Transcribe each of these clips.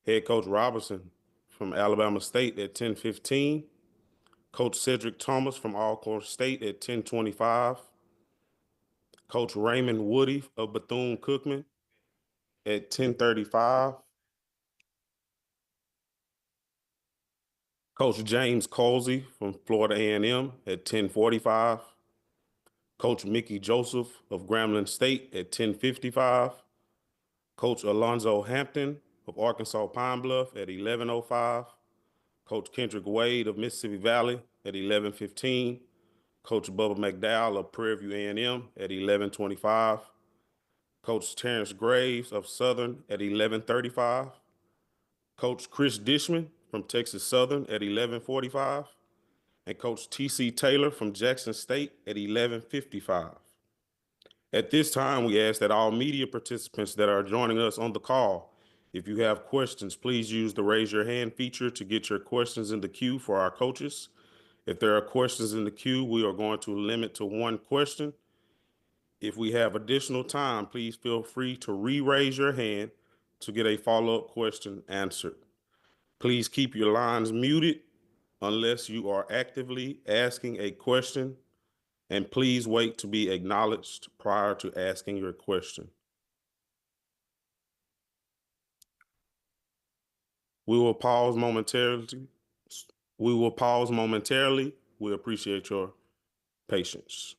Head Coach Robinson from Alabama State at 10:15. Coach Cedric Thomas from Alcorn State at 10:25. Coach Raymond Woody of Bethune-Cookman at 10:35. Coach James Colsey from Florida A&M at 10:45. Coach Mickey Joseph of Grambling State at 10:55. Coach Alonzo Hampton of Arkansas Pine Bluff at 11:05. Coach Kendrick Wade of Mississippi Valley at 11:15. Coach Bubba McDowell of Prairie View A&M at 11:25. Coach Terrence Graves of Southern at 11:35. Coach Chris Dishman from Texas Southern at 11:45. And Coach T.C. Taylor from Jackson State at 11:55. At this time, we ask that all media participants that are joining us on the call, if you have questions, please use the raise your hand feature to get your questions in the queue for our coaches. If there are questions in the queue, we are going to limit to one question. If we have additional time, please feel free to re-raise your hand to get a follow-up question answered. Please keep your lines muted unless you are actively asking a question, and please wait to be acknowledged prior to asking your question. We will pause momentarily. We will pause momentarily. We appreciate your patience.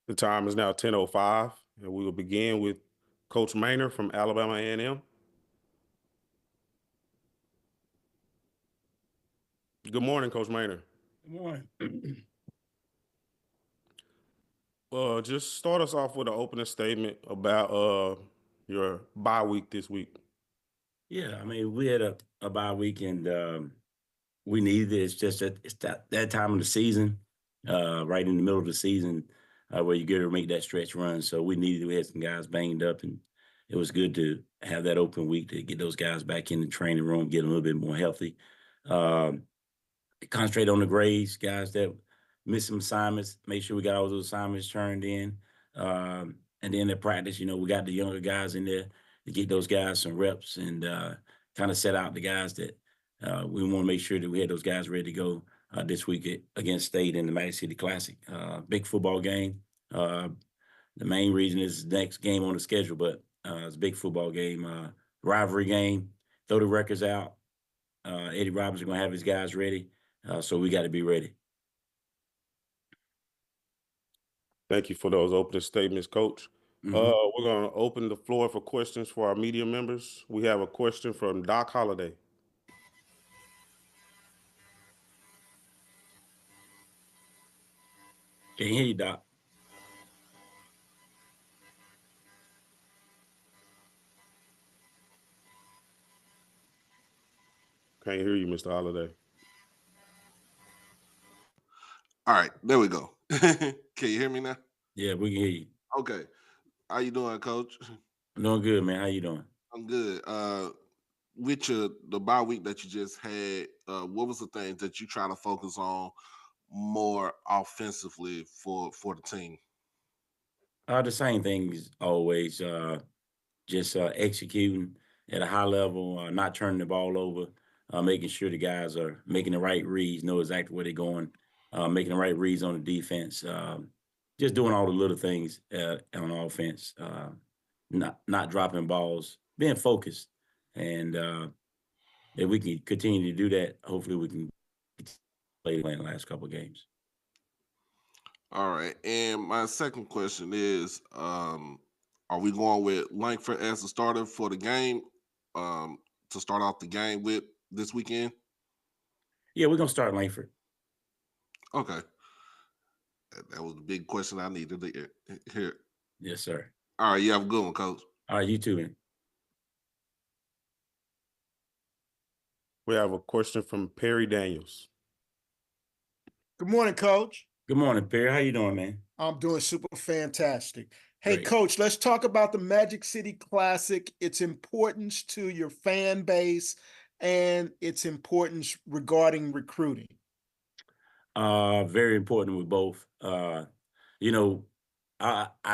The time is now 10:05, and we will begin with Coach Maynard from Alabama A&M. Good morning, Coach Maynard. Good morning. Just start us off with an opening statement about your bye week this week. Yeah, I mean, we had a bye week, and we needed it. It's just that it's that time of the season, right in the middle of the season, where you get to make that stretch run. So we needed. We had some guys banged up, and it was good to have that open week to get those guys back in the training room, get a little bit more healthy. Concentrate on the grades, guys that missed some assignments, make sure we got all those assignments turned in. And then at practice, we got the younger guys in there to get those guys some reps and kind of set out the guys that we want to make sure that we had those guys ready to go this week against State in the Magic City Classic. Big football game. The main reason is the next game on the schedule, but it's a big football game, rivalry game. Throw the records out. Eddie Roberts is going to have his guys ready. So we got to be ready. Thank you for those opening statements, Coach. Mm-hmm. We're going to open the floor for questions for our media members. We have a question from Doc Holliday. Can't hear you, Doc. Can't hear you, Mr. Holliday. All right, there we go. Can you hear me now? Yeah, we can hear you. Okay. How you doing, Coach? I'm doing good, man. How you doing? I'm good. With the bye week that you just had, what was the things that you try to focus on more offensively for the team? The same things always. Just executing at a high level, not turning the ball over, making sure the guys are making the right reads, know exactly where they're going, making the right reads on the defense, just doing all the little things on offense, not dropping balls, being focused. And if we can continue to do that, hopefully we can play in the last couple of games. All right. And my second question is, are we going with Langford as the starter for the game to start off the game with this weekend? Yeah, we're going to start Langford. Okay. That was the big question I needed to hear. Yes, sir. All right. You have a good one, Coach. All right, you too, man. We have a question from Perry Daniels. Good morning, Coach. Good morning, Perry. How you doing, man? I'm doing super fantastic. Hey, Great. Coach, let's talk about the Magic City Classic, its importance to your fan base, and its importance regarding recruiting. Very important with both. I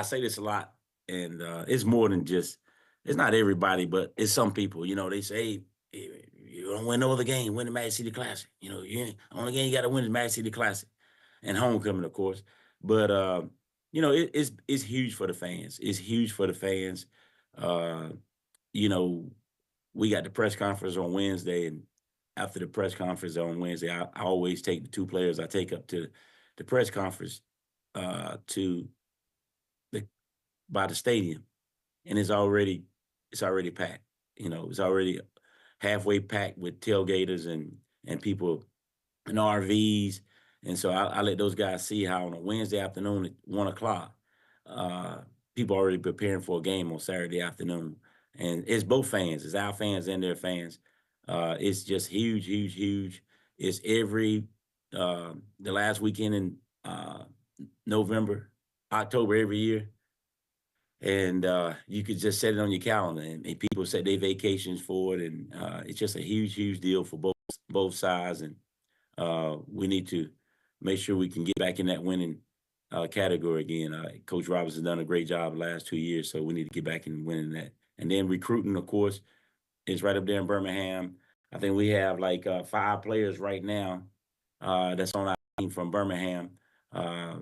say this a lot, and it's more than just, it's not everybody, but it's some people. They say, hey, you don't win no other game, win the Magic City Classic. Only game you got to win is Magic City Classic. And homecoming, of course. But, it's huge for the fans. It's huge for the fans. We got the press conference on Wednesday, and after the press conference on Wednesday, I always take the two players I take up to the press conference by the stadium, and it's already packed. It's already halfway packed with tailgaters and people in RVs. And so I let those guys see how on a Wednesday afternoon at 1:00, people are already preparing for a game on Saturday afternoon. And it's both fans, it's our fans and their fans. It's just huge, huge, huge. It's the last weekend in November, October every year. And you could just set it on your calendar, and people set their vacations for it. And it's just a huge, huge deal for both sides. And we need to make sure we can get back in that winning category again. Coach Roberts has done a great job the last 2 years, so we need to get back in winning that. And then recruiting, of course, is right up there in Birmingham. I think we have like 5 players right now that's on our team from Birmingham.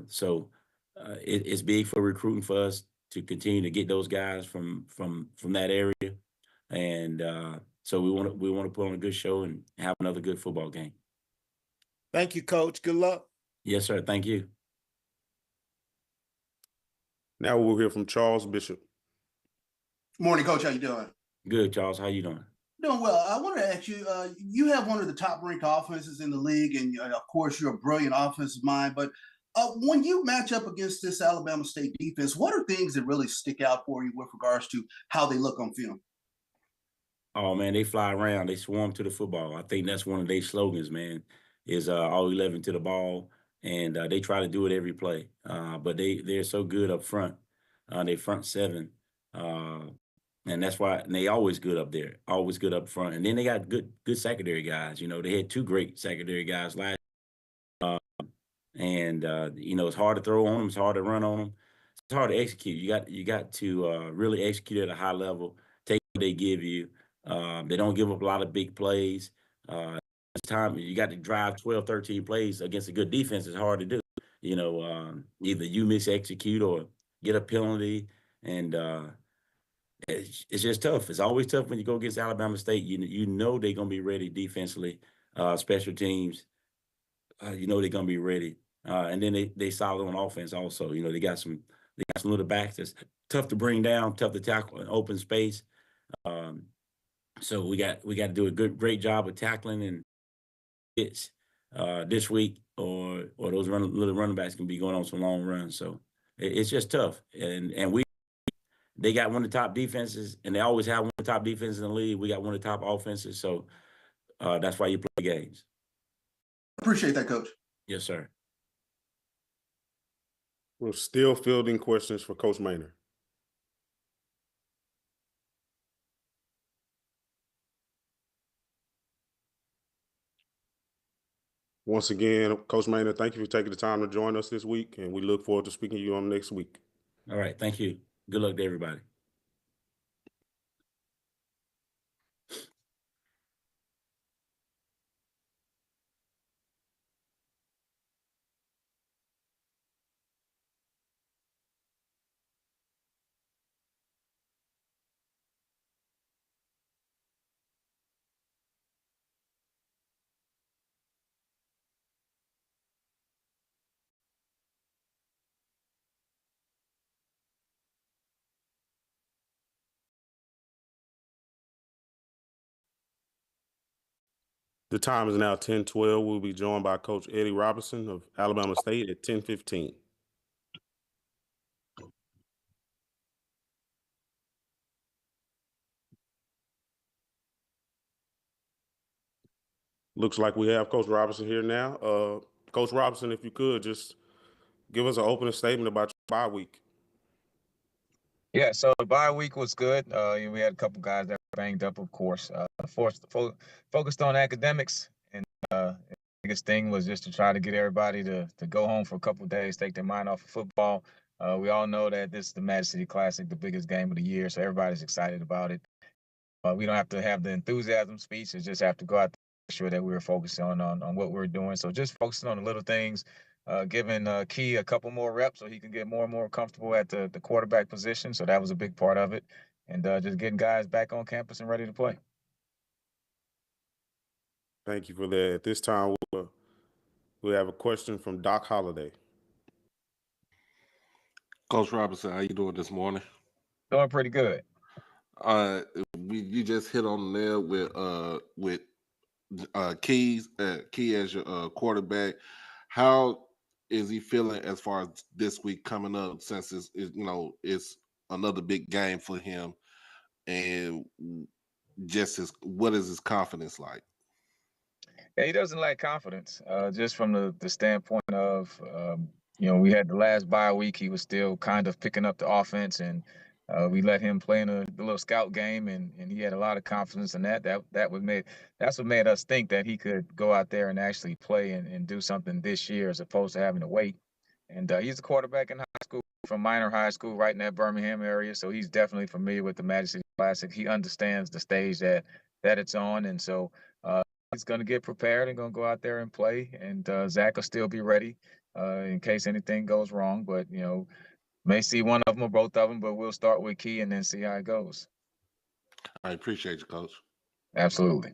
So it's big for recruiting for us to continue to get those guys from that area. And so we want to put on a good show and have another good football game. Thank you, Coach. Good luck. Yes, sir. Thank you. Now we'll hear from Charles Bishop. Morning, Coach. How you doing? Good, Charles. How you doing? Doing well. I want to ask you, you have one of the top ranked offenses in the league, and of course, you're a brilliant offensive mind. But when you match up against this Alabama State defense, what are things that really stick out for you with regards to how they look on film? Oh man, they fly around. They swarm to the football. I think that's one of their slogans, man. Is all 11 to the ball, and they try to do it every play. But they're so good up front. They front seven, and that's why and they always good up there, always good up front. And then they got good secondary guys. You know, they had two great secondary guys last. And you know, it's hard to throw on them. It's hard to run on them. It's hard to execute. You got to really execute at a high level. Take what they give you. They don't give up a lot of big plays. It's time you got to drive 12, 13 plays against a good defense. It's hard to do. You know, either you miss execute or get a penalty, and it's just tough. It's always tough when you go against Alabama State. You know they're gonna be ready defensively, special teams. You know they're gonna be ready, and then they solid on offense also. You know they got some little backs that's tough to bring down, tough to tackle in open space. So we got to do a great job of tackling and hits this week, or those little running backs can be going on some long runs. So it's just tough, and they got one of the top defenses, and they always have one of the top defenses in the league. We got one of the top offenses, so that's why you play games. Appreciate that, Coach. Yes, sir. We're still fielding questions for Coach Maynor. Once again, Coach Maynor, thank you for taking the time to join us this week, and we look forward to speaking to you on next week. All right, thank you. Good luck to everybody. The time is now 10:12. We'll be joined by Coach Eddie Robinson of Alabama State at 10:15. Looks like we have Coach Robinson here now. Coach Robinson, if you could just give us an opening statement about your bye week. Yeah, so the bye week was good. We had a couple guys that were banged up, of course. Focused on academics, and the biggest thing was just to try to get everybody to go home for a couple of days, take their mind off of football. We all know that this is the Magic City Classic, the biggest game of the year, so everybody's excited about it. We don't have to have the enthusiasm speech; just have to go out there and make sure that we're focusing on what we're doing. So just focusing on the little things. Giving Key a couple more reps so he can get more and more comfortable at the quarterback position. So that was a big part of it. And just getting guys back on campus and ready to play. Thank you for that. At this time, we have a question from Doc Holliday. Coach Robinson, how you doing this morning? Doing pretty good. You just hit on the nail with Key as your quarterback. How is he feeling as far as this week coming up, since it's another big game for him, and what is his confidence like? Yeah, he doesn't lack confidence. Just from the standpoint of we had the last bye week, he was still kind of picking up the offense, and we let him play in the little scout game, and he had a lot of confidence in that. That's what made us think that he could go out there and actually play and do something this year, as opposed to having to wait. And he's a quarterback in high school, from Minor High School, right in that Birmingham area. So he's definitely familiar with the Magic City Classic. He understands the stage that it's on, and so he's going to get prepared and going to go out there and play. And Zach will still be ready in case anything goes wrong. But may see one of them or both of them, but we'll start with Key and then see how it goes. I appreciate you, Coach. Absolutely.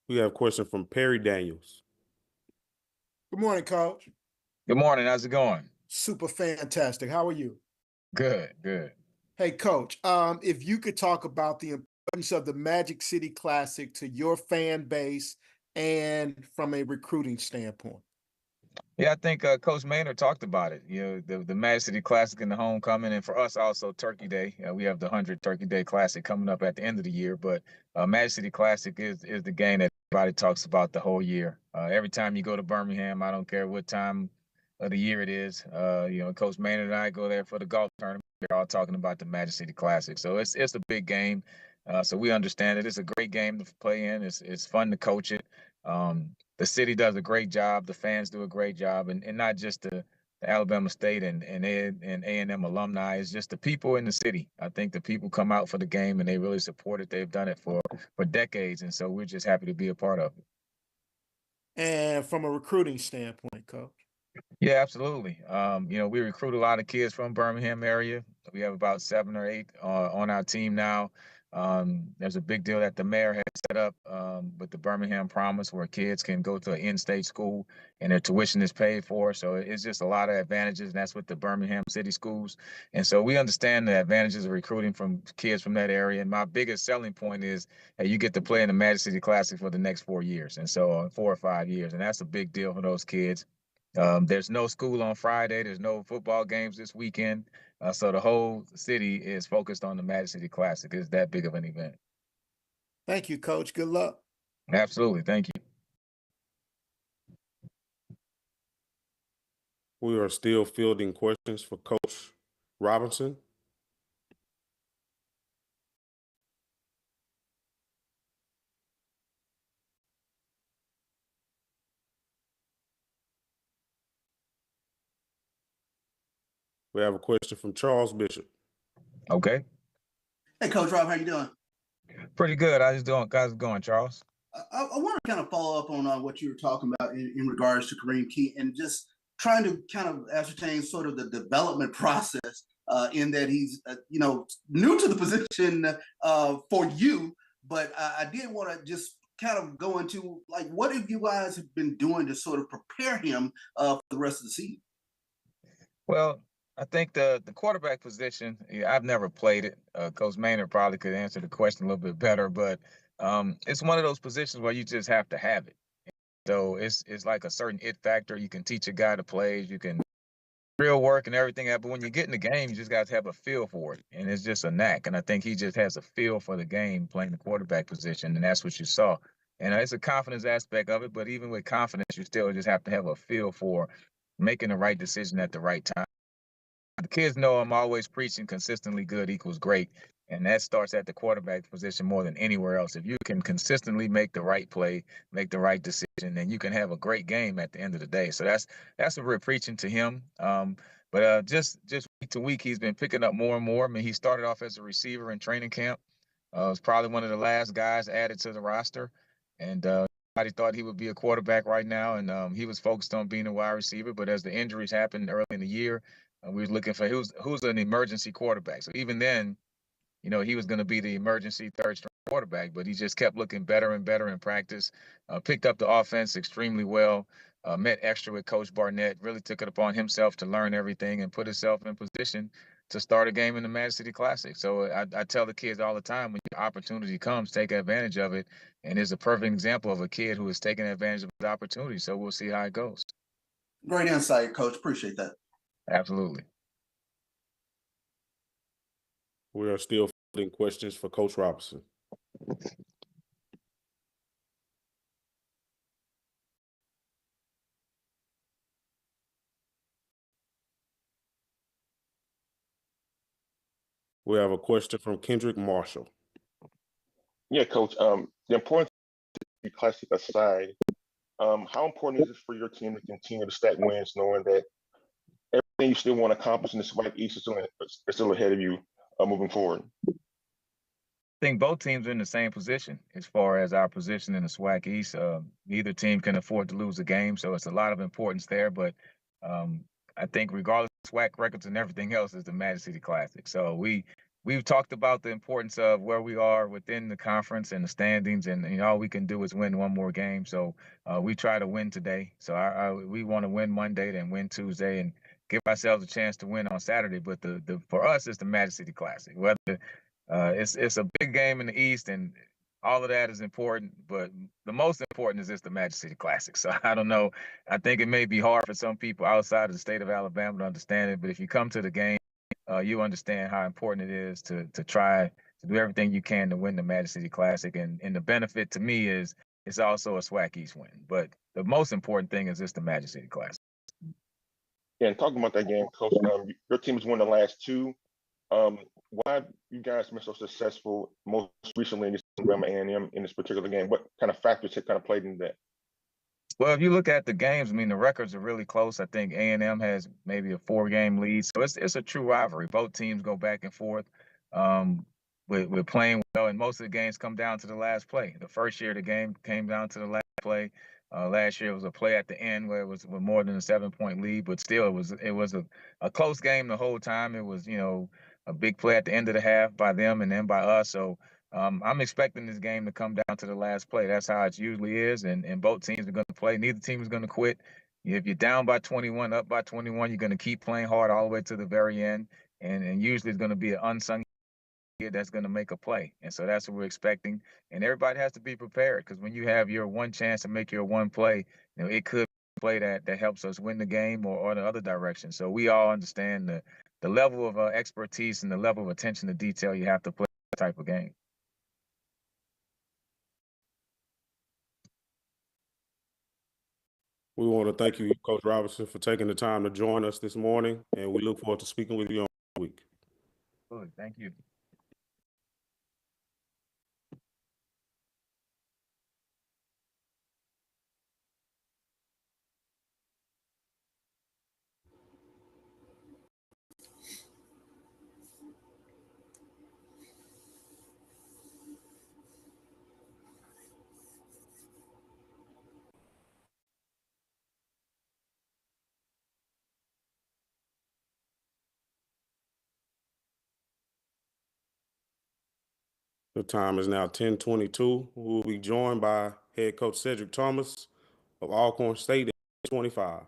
We have a question from Perry Daniels. Good morning, Coach. Good morning. How's it going? Super fantastic. How are you? Good, good. Hey, Coach, if you could talk about the importance of the Magic City Classic to your fan base and from a recruiting standpoint? Yeah, I think Coach Maynard talked about it. You know, the Magic City Classic and the homecoming, and for us also Turkey Day. We have the 100 Turkey Day Classic coming up at the end of the year, but Magic City Classic is the game that everybody talks about the whole year. Every time you go to Birmingham, I don't care what time of the year it is. You know, Coach Maynard and I go there for the golf tournament. They're all talking about the Magic City Classic, so it's a big game. So we understand it. It's a great game to play in. It's fun to coach it. The city does a great job. The fans do a great job, and not just the Alabama State and A&M alumni. It's just the people in the city. I think the people come out for the game and they really support it. They've done it for decades, and so we're just happy to be a part of it. And from a recruiting standpoint, Coach? Yeah, absolutely. You know, we recruit a lot of kids from Birmingham area. We have about 7 or 8 on our team now. There's a big deal that the mayor has set up with the Birmingham Promise, where kids can go to an in-state school and their tuition is paid for. So it's just a lot of advantages, and that's with the Birmingham City schools. And so we understand the advantages of recruiting from kids from that area. And my biggest selling point is that you get to play in the Magic City Classic for the next 4 years, and so 4 or 5 years, and that's a big deal for those kids. There's no school on Friday. There's no football games this weekend. So the whole city is focused on the Magic City Classic. It's that big of an event. Thank you, Coach. Good luck. Absolutely. Thank you. We are still fielding questions for Coach Robinson. We have a question from Charles Bishop. Okay. Hey, Coach Rob, how you doing? Pretty good. How's it going, Charles? I want to kind of follow up on what you were talking about in regards to Kareem Key, and just trying to kind of ascertain sort of the development process in that he's, you know, new to the position for you. But I did want to just kind of go into, like, what have you guys have been doing to sort of prepare him for the rest of the season? Well, I think the quarterback position, I've never played it. Coach Maynard probably could answer the question a little bit better, but it's one of those positions where you just have to have it. So it's like a certain it factor. You can teach a guy to play, you can real work and everything, but when you get in the game, you just got to have a feel for it, and it's just a knack. And I think he just has a feel for the game playing the quarterback position, and that's what you saw. And it's a confidence aspect of it, but even with confidence, you still just have to have a feel for making the right decision at the right time. The kids know I'm always preaching consistently good equals great. And that starts at the quarterback position more than anywhere else. If you can consistently make the right play, make the right decision, then you can have a great game at the end of the day. So that's what we're preaching to him. But just week to week, he's been picking up more and more. I mean, he started off as a receiver in training camp. Was probably one of the last guys added to the roster. And everybody thought he would be a quarterback right now. And he was focused on being a wide receiver. But as the injuries happened early in the year, we was looking for who's an emergency quarterback. So even then, you know, he was going to be the emergency third-string quarterback, but he just kept looking better and better in practice. Picked up the offense extremely well. Met extra with Coach Barnett. Really took it upon himself to learn everything and put himself in position to start a game in the Magic City Classic. So I tell the kids all the time, when your opportunity comes, take advantage of it. And it's a perfect example of a kid who is taking advantage of the opportunity. So we'll see how it goes. Great insight, Coach. Appreciate that. Absolutely. We are still fielding questions for Coach Robinson. We have a question from Kendrick Marshall. Yeah, Coach. The importance of the classic aside, how important is it for your team to continue to stack wins, knowing that everything you still want to accomplish in the SWAC East is still ahead of you moving forward? I think both teams are in the same position as far as our position in the SWAC East. Neither team can afford to lose a game, so it's a lot of importance there. But I think regardless of SWAC records and everything else, is the Magic City Classic. So we've talked about the importance of where we are within the conference and the standings, and all we can do is win one more game. So we try to win today. So we want to win Monday, then win Tuesday, and give ourselves a chance to win on Saturday. But the for us, it's the Magic City Classic. Whether It's a big game in the East, and all of that is important. But the most important is just the Magic City Classic. So I don't know. I think it may be hard for some people outside of the state of Alabama to understand it. But if you come to the game, you understand how important it is to try to do everything you can to win the Magic City Classic. And the benefit to me is it's also a SWAC East win. But the most important thing is just the Magic City Classic. Yeah, and talking about that game, Coach, your team has won the last two. Why have you guys been so successful most recently in this Grambling A&M in this particular game? What kind of factors have kind of played into that? Well, if you look at the games, I mean, the records are really close. I think A&M has maybe a 4-game lead, so it's a true rivalry. Both teams go back and forth. We're playing well, and most of the games come down to the last play. The first year, the game came down to the last play. Last year, it was a play at the end where it was with more than a 7-point lead, but still, it was a close game the whole time. It was, a big play at the end of the half by them and then by us. So I'm expecting this game to come down to the last play. That's how it usually is, and both teams are going to play. Neither team is going to quit. If you're down by 21, up by 21, you're going to keep playing hard all the way to the very end, and usually it's going to be an unsung kid that's going to make a play. And so that's what we're expecting. And everybody has to be prepared, because when you have your one chance to make your one play, it could be a play that helps us win the game or the other direction. So we all understand the level of expertise and the level of attention to detail you have to play that type of game. We want to thank you, Coach Robinson, for taking the time to join us this morning, and we look forward to speaking with you on the week. Good. Thank you. The time is now 10:22. We will be joined by head coach Cedric Thomas of Alcorn State at 25.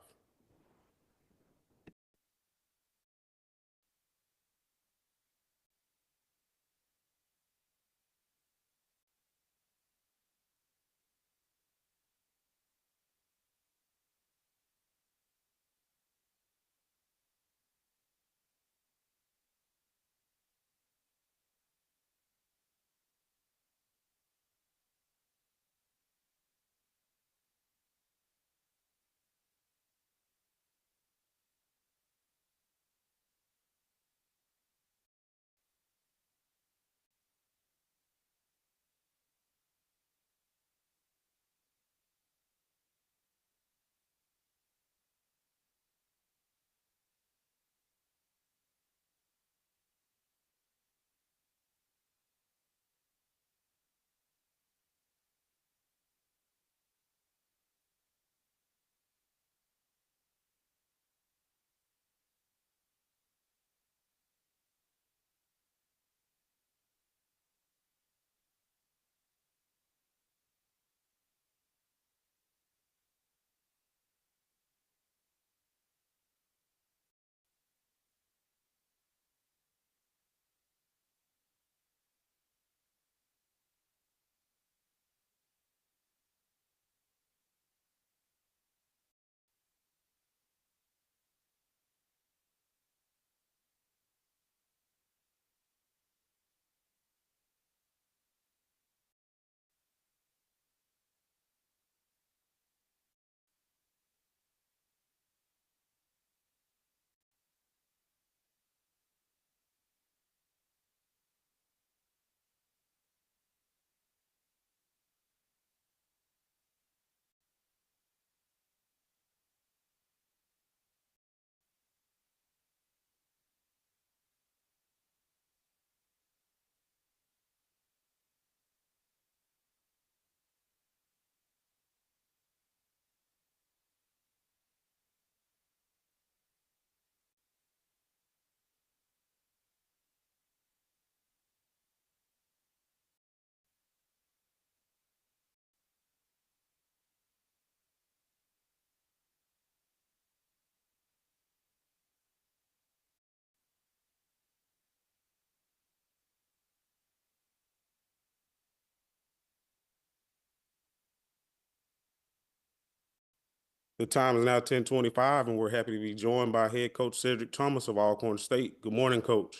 The time is now 10:25, and we're happy to be joined by head coach Cedric Thomas of Alcorn State. Good morning, Coach.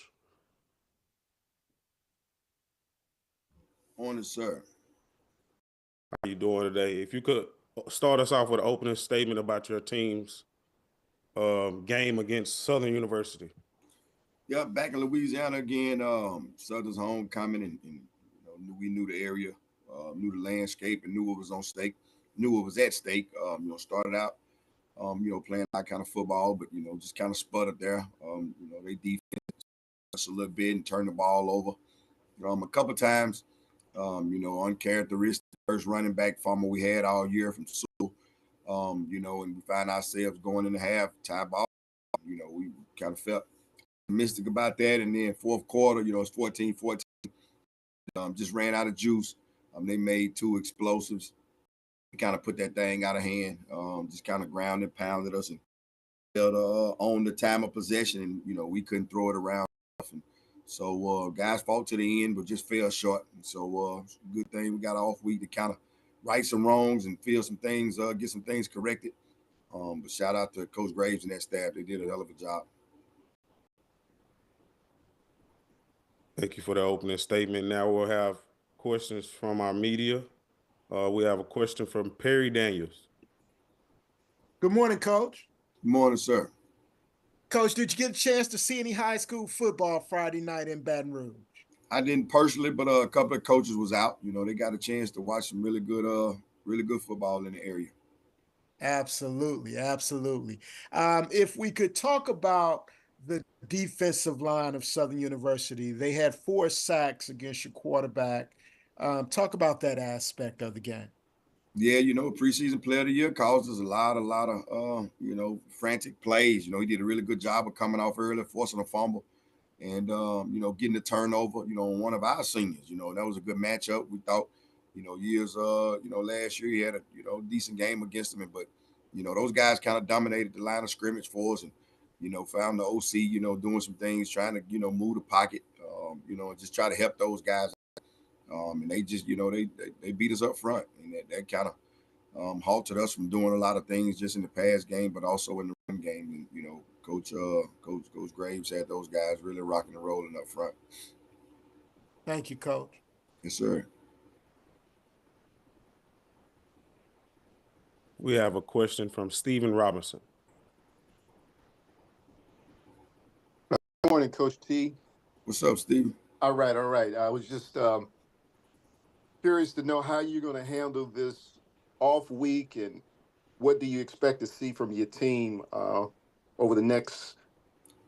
Morning, sir. How are you doing today? If you could start us off with an opening statement about your team's game against Southern University. Yeah, back in Louisiana again. Southern's homecoming, and we knew the area, knew the landscape, and knew what was on stake. Knew what was at stake. Started out, playing that kind of football, but just kind of sputtered there. They defense us a little bit and turned the ball over. A couple times, uncharacteristic first running back fumble we had all year from Sewell. And we find ourselves going in the half tie ball. We kind of felt optimistic about that, and then fourth quarter, it's 14-14. Just ran out of juice. They made two explosives. We kind of put that thing out of hand. Just kind of grounded, pounded us, and on the time of possession, and we couldn't throw it around. And so guys fought to the end, but just fell short. And so good thing we got an off week to kind of right some wrongs and feel some things, get some things corrected. But shout out to Coach Graves and that staff. They did a hell of a job. Thank you for the opening statement. Now we'll have questions from our media. We have a question from Perry Daniels. Good morning, Coach. Good morning, sir. Coach, did you get a chance to see any high school football Friday night in Baton Rouge? I didn't personally, but a couple of coaches was out. They got a chance to watch some really good football in the area. Absolutely. If we could talk about the defensive line of Southern University, they had 4 sacks against your quarterback. Talk about that aspect of the game. Yeah, preseason player of the year caused us a lot of frantic plays. He did a really good job of coming off early, forcing a fumble, and getting the turnover, on one of our seniors. That was a good matchup. We thought, last year he had a decent game against them, but those guys kind of dominated the line of scrimmage for us, and found the OC, doing some things, trying to move the pocket, and just try to help those guys. And they just, they beat us up front, and that kind of halted us from doing a lot of things just in the pass game, but also in the run game. And Coach Graves had those guys really rocking and rolling up front. Thank you, Coach. Yes, sir. We have a question from Stephen Robinson. Good morning, Coach T. What's up, Stephen? All right. I was just curious to know how you're going to handle this off week, and what do you expect to see from your team over the next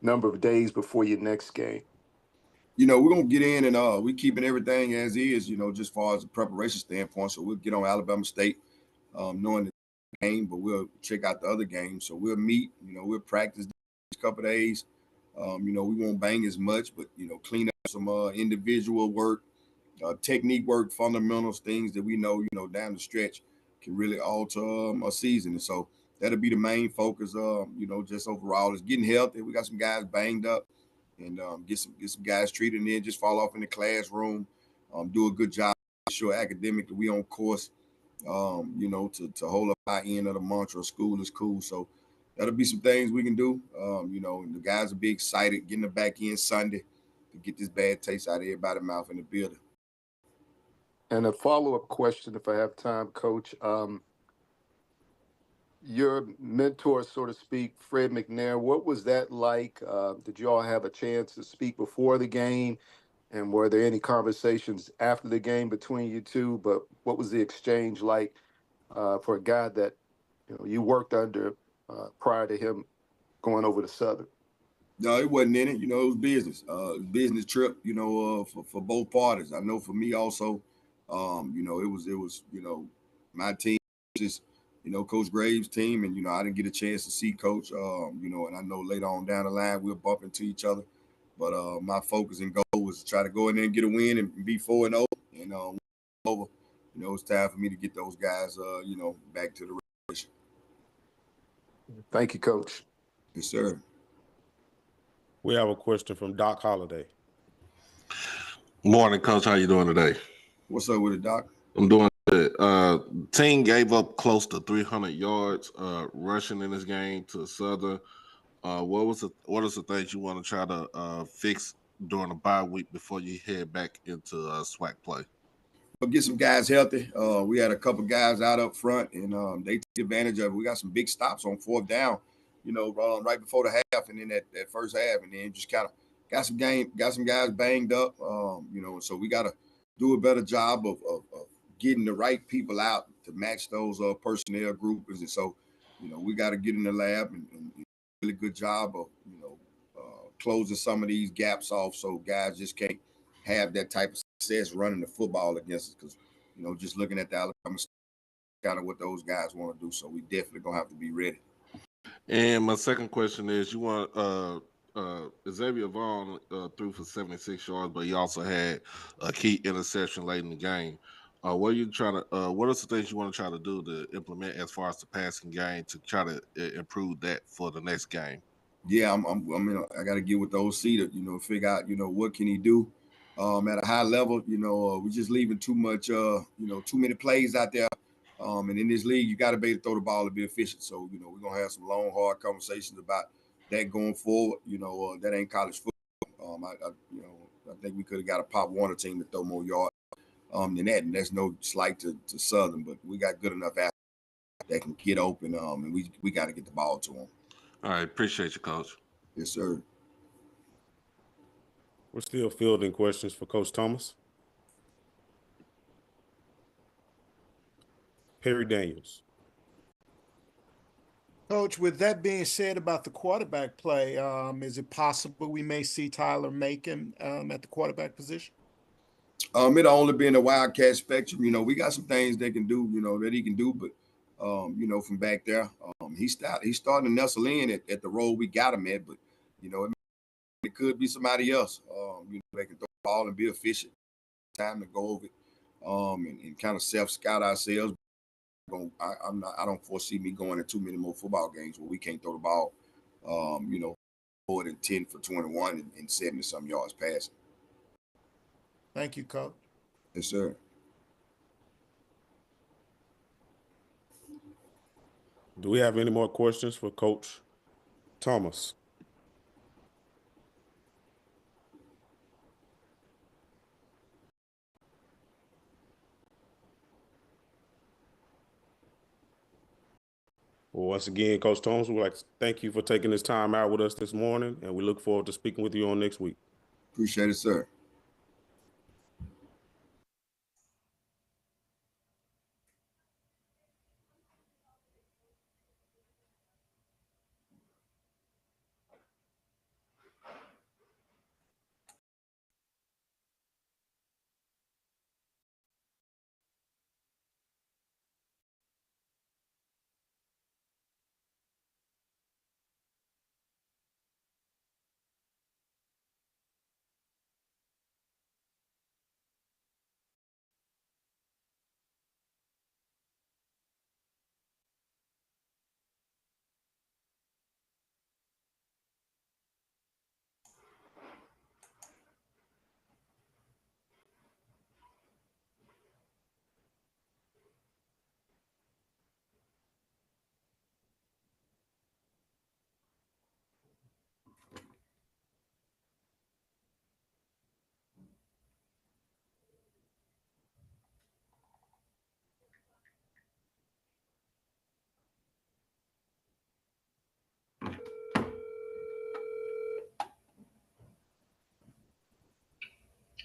number of days before your next game? We're going to get in, and we're keeping everything as is, just far as the preparation standpoint. So we'll get on Alabama State, knowing the game, but we'll check out the other games. So we'll meet, we'll practice a couple of days. We won't bang as much, but, clean up some individual work, technique work, fundamentals, things that we know, down the stretch can really alter a season. And so that'll be the main focus, just overall is getting healthy. We got some guys banged up, and get some guys treated, and then just fall off in the classroom, do a good job, make sure academically we on course, to hold up our end of the mantra, school is cool. So that'll be some things we can do. And the guys will be excited getting it back in Sunday to get this bad taste out of everybody's mouth in the building. And a follow-up question, if I have time, Coach. Your mentor, so to speak, Fred McNair, what was that like? Did you all have a chance to speak before the game? And were there any conversations after the game between you two? But what was the exchange like for a guy that you worked under prior to him going over to Southern? No, it wasn't in it. It was business. Business trip, for both parties. I know for me also, it was my team, just, Coach Graves' team. And, I didn't get a chance to see Coach, and I know later on down the line we'll bump into each other. But my focus and goal was to try to go in there and get a win and be 4-0. And over, it's time for me to get those guys, back to the race. Thank you, Coach. Yes, sir. We have a question from Doc Holliday. Morning, Coach. How you doing today? What's up with it, Doc? I'm doing Team gave up close to 300 yards rushing in this game to Southern. What are the things you want to try to fix during the bye week before you head back into SWAC play? We'll get some guys healthy. We had a couple guys out up front, and they took advantage of it. We got some big stops on 4th down, right before the half, and then that first half, and then just kind of got some guys banged up, so we got to do a better job of getting the right people out to match those personnel groups. And so, we got to get in the lab and really good job of, closing some of these gaps off so guys just can't have that type of success running the football against us because, just looking at the Alabama, kind of what those guys want to do. So we definitely going to have to be ready. And my second question is, you want Xavier Vaughn threw for 76 yards, but he also had a key interception late in the game. What are you trying to? What are the things you want to try to do to implement as far as the passing game to try to improve that for the next game? Yeah, I got to get with the OC to figure out what can he do at a high level. We're just leaving too much too many plays out there. And in this league, you got to be able to throw the ball and be efficient. So, we're going to have some long, hard conversations about that going forward. That ain't college football. I think we could have got a Pop Warner team to throw more yards than that. And that's no slight to Southern, but we got good enough athletes that can get open, and we got to get the ball to them. All right. Appreciate you, Coach. Yes, sir. We're still fielding questions for Coach Thomas. Perry Daniels. Coach, with that being said about the quarterback play, is it possible we may see Tyler Macon at the quarterback position? It'll only be in the Wildcat spectrum. We got some things they can do, that he can do, but from back there, he's starting to nestle in at the role we got him at, but it could be somebody else. They can throw the ball and be efficient. Time to go over it, and kind of self-scout ourselves. I don't foresee me going to too many more football games where we can't throw the ball, more than 10 for 21 and 70-some yards passing. Thank you, Coach. Yes, sir. Do we have any more questions for Coach Thomas? Well, once again, Coach Thomas, we'd like to thank you for taking this time out with us this morning, and we look forward to speaking with you on next week. Appreciate it, sir.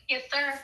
Yes, sir.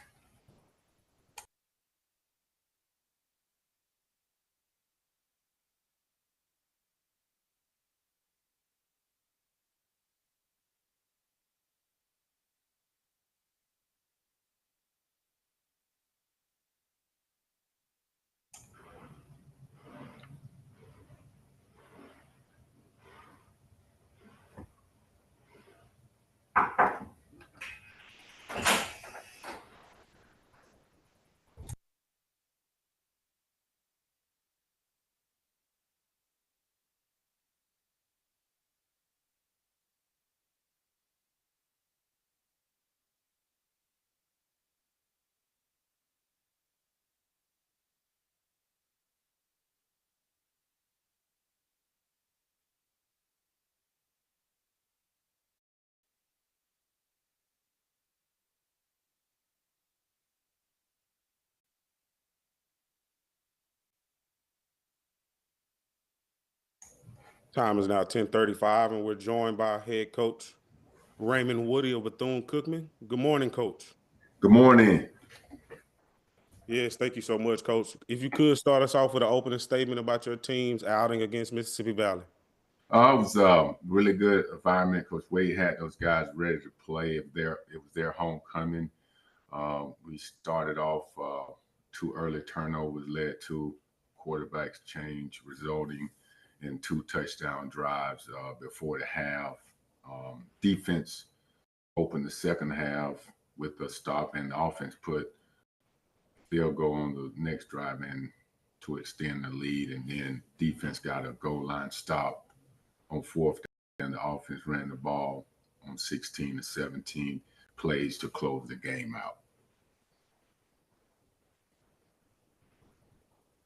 Time is now 10:35, and we're joined by head coach Raymond Woody of Bethune-Cookman. Good morning, Coach. Good morning. Yes, thank you so much, Coach. If you could start us off with an opening statement about your team's outing against Mississippi Valley. It was a really good environment. Coach Wade had those guys ready to play. It was their homecoming. We started off 2 early turnovers led to quarterbacks change, resulting in 2 touchdown drives before the half. Defense opened the second half with a stop, and the offense put field goal on the next drive in to extend the lead, and then defense got a goal line stop on 4th down, and the offense ran the ball on 16 to 17 plays to close the game out.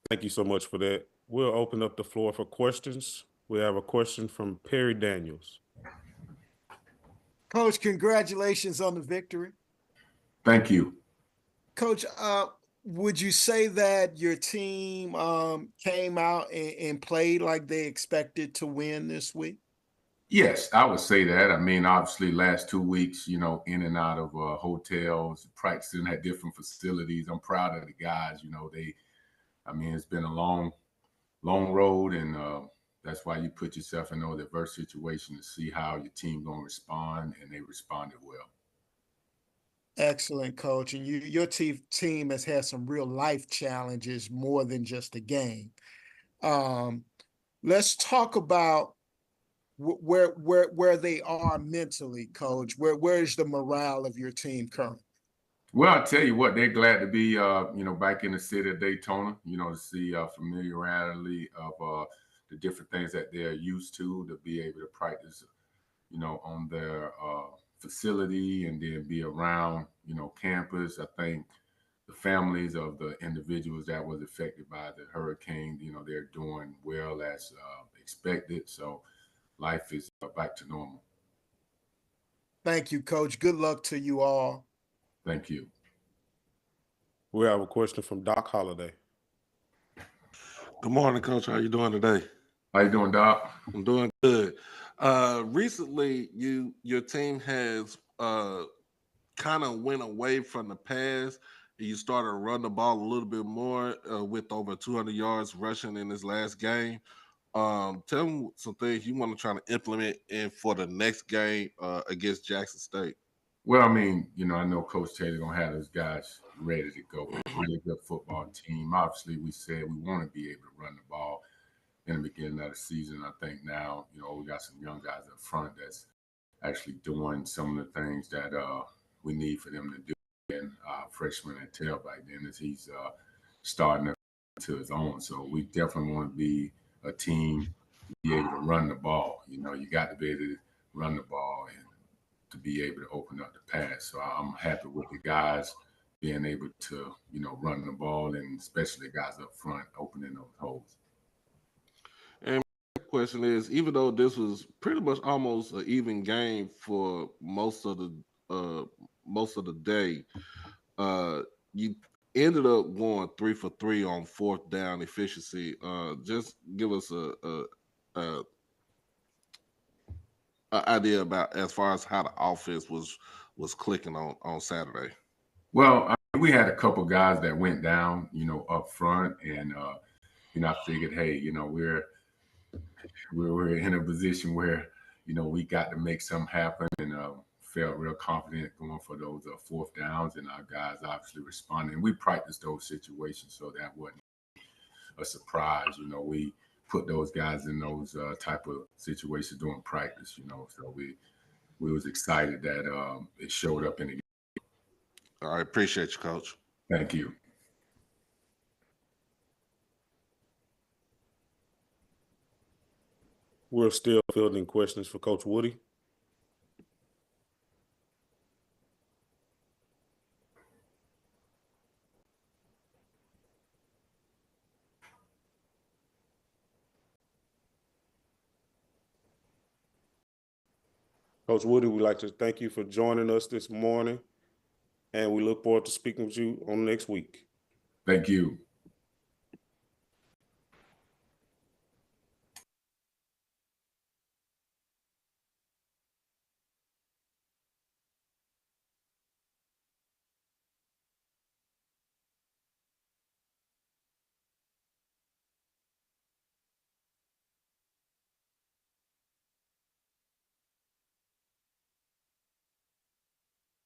Thank you so much for that. We'll open up the floor for questions. We have a question from Perry Daniels. Coach, congratulations on the victory. Thank you. Coach, would you say that your team came out and played like they expected to win this week? Yes, I would say that. I mean, obviously, last 2 weeks, in and out of hotels, practicing at different facilities. I'm proud of the guys. It's been a long road, and that's why you put yourself in those adverse situations to see how your team going to respond, and they responded well. Excellent, Coach. And your team has had some real life challenges more than just a game. Let's talk about where they are mentally, Coach. Where is the morale of your team currently? Well, I'll tell you what, they're glad to be, back in the city of Daytona, to see familiarity of the different things that they're used to be able to practice, on their facility and then be around, campus. I think the families of the individuals that was affected by the hurricane, they're doing well as expected. So life is back to normal. Thank you, Coach. Good luck to you all. Thank you. We have a question from Doc Holliday. Good morning, Coach. How you doing today? How you doing, Doc? I'm doing good. Recently, your team has kind of went away from the pass. You started to run the ball a little bit more with over 200 yards rushing in this last game. Tell me some things you want to try to implement in for the next game against Jackson State. Well, I know Coach Taylor gonna have those guys ready to go. Really good football team. Obviously, we said we want to be able to run the ball in the beginning of the season. I think now, we got some young guys up front that's actually doing some of the things that we need for them to do. And freshman at tailback, then as he's starting to his own. So we definitely want to be a team to be able to run the ball. You got to be able to run the ball and to be able to open up the pass. So I'm happy with the guys being able to, run the ball, and especially the guys up front opening those holes. And my question is, even though this was pretty much almost an even game for most of the day, you ended up going 3 for 3 on 4th down efficiency. Just give us a idea about as far as how the offense was clicking on Saturday. Well, we had a couple guys that went down, up front, and I figured, hey, we're in a position where we got to make something happen, and felt real confident going for those 4th downs, and our guys obviously responded. And we practiced those situations, so that wasn't a surprise. We put those guys in those type of situations during practice. So we was excited that it showed up in the game. All right, appreciate you, Coach. Thank you. We're still fielding questions for Coach Woody. Coach Woody, we'd like to thank you for joining us this morning, and we look forward to speaking with you on next week. Thank you.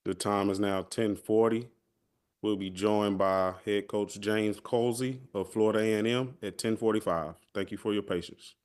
The time is now 10:40. We'll be joined by head coach James Colsey of Florida A&M at 10:45. Thank you for your patience.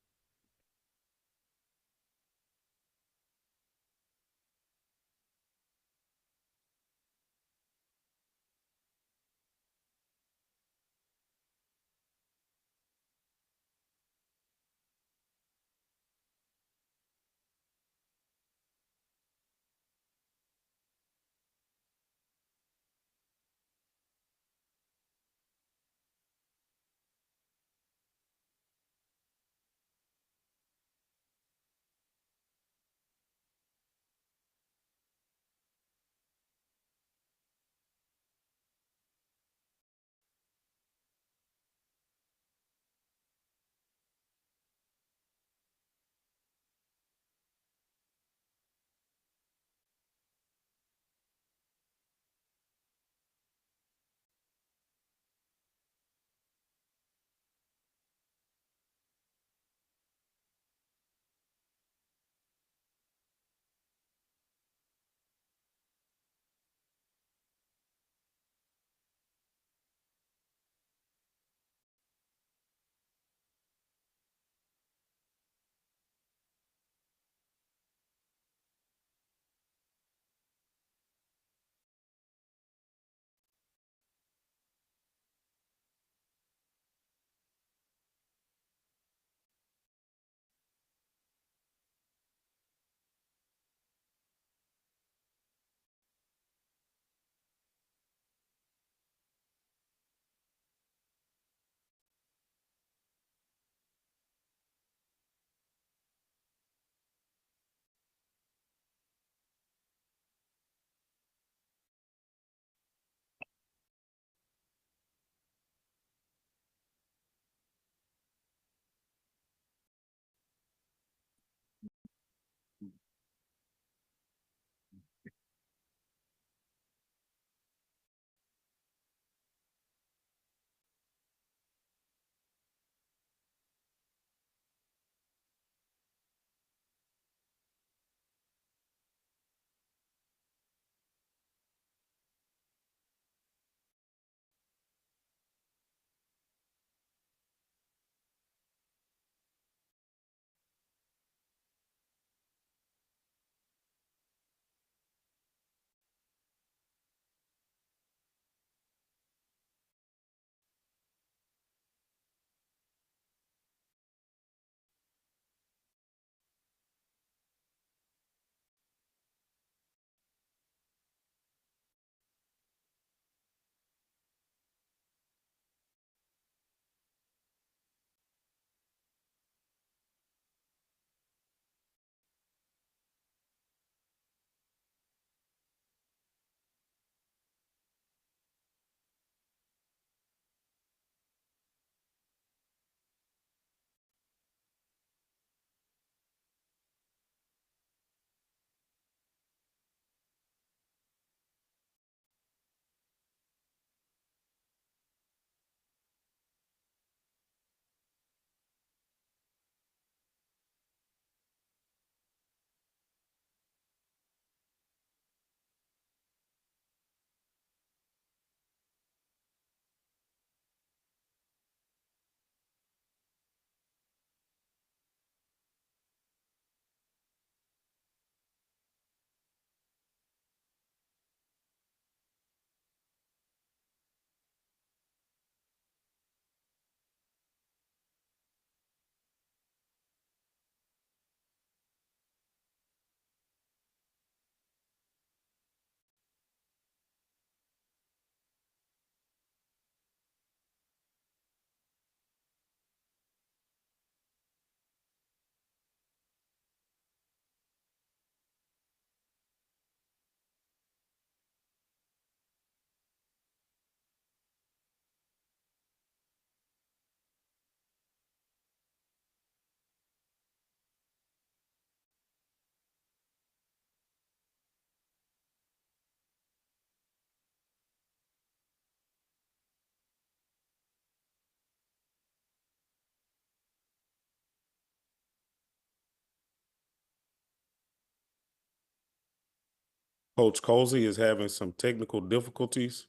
Coach Colsey is having some technical difficulties.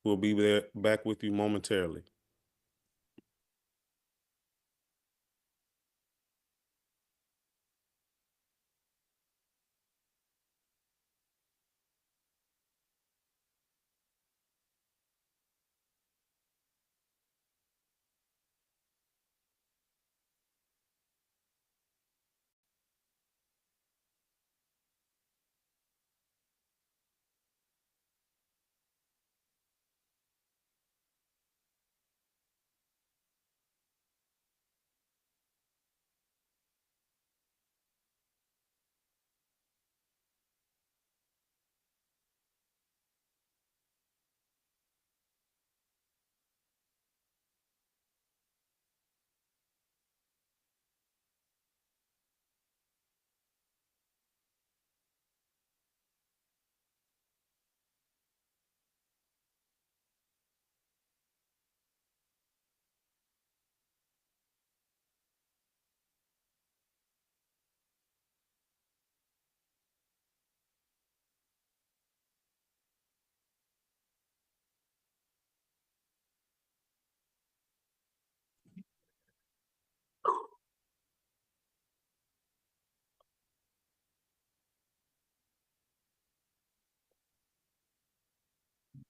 We'll be back with you momentarily.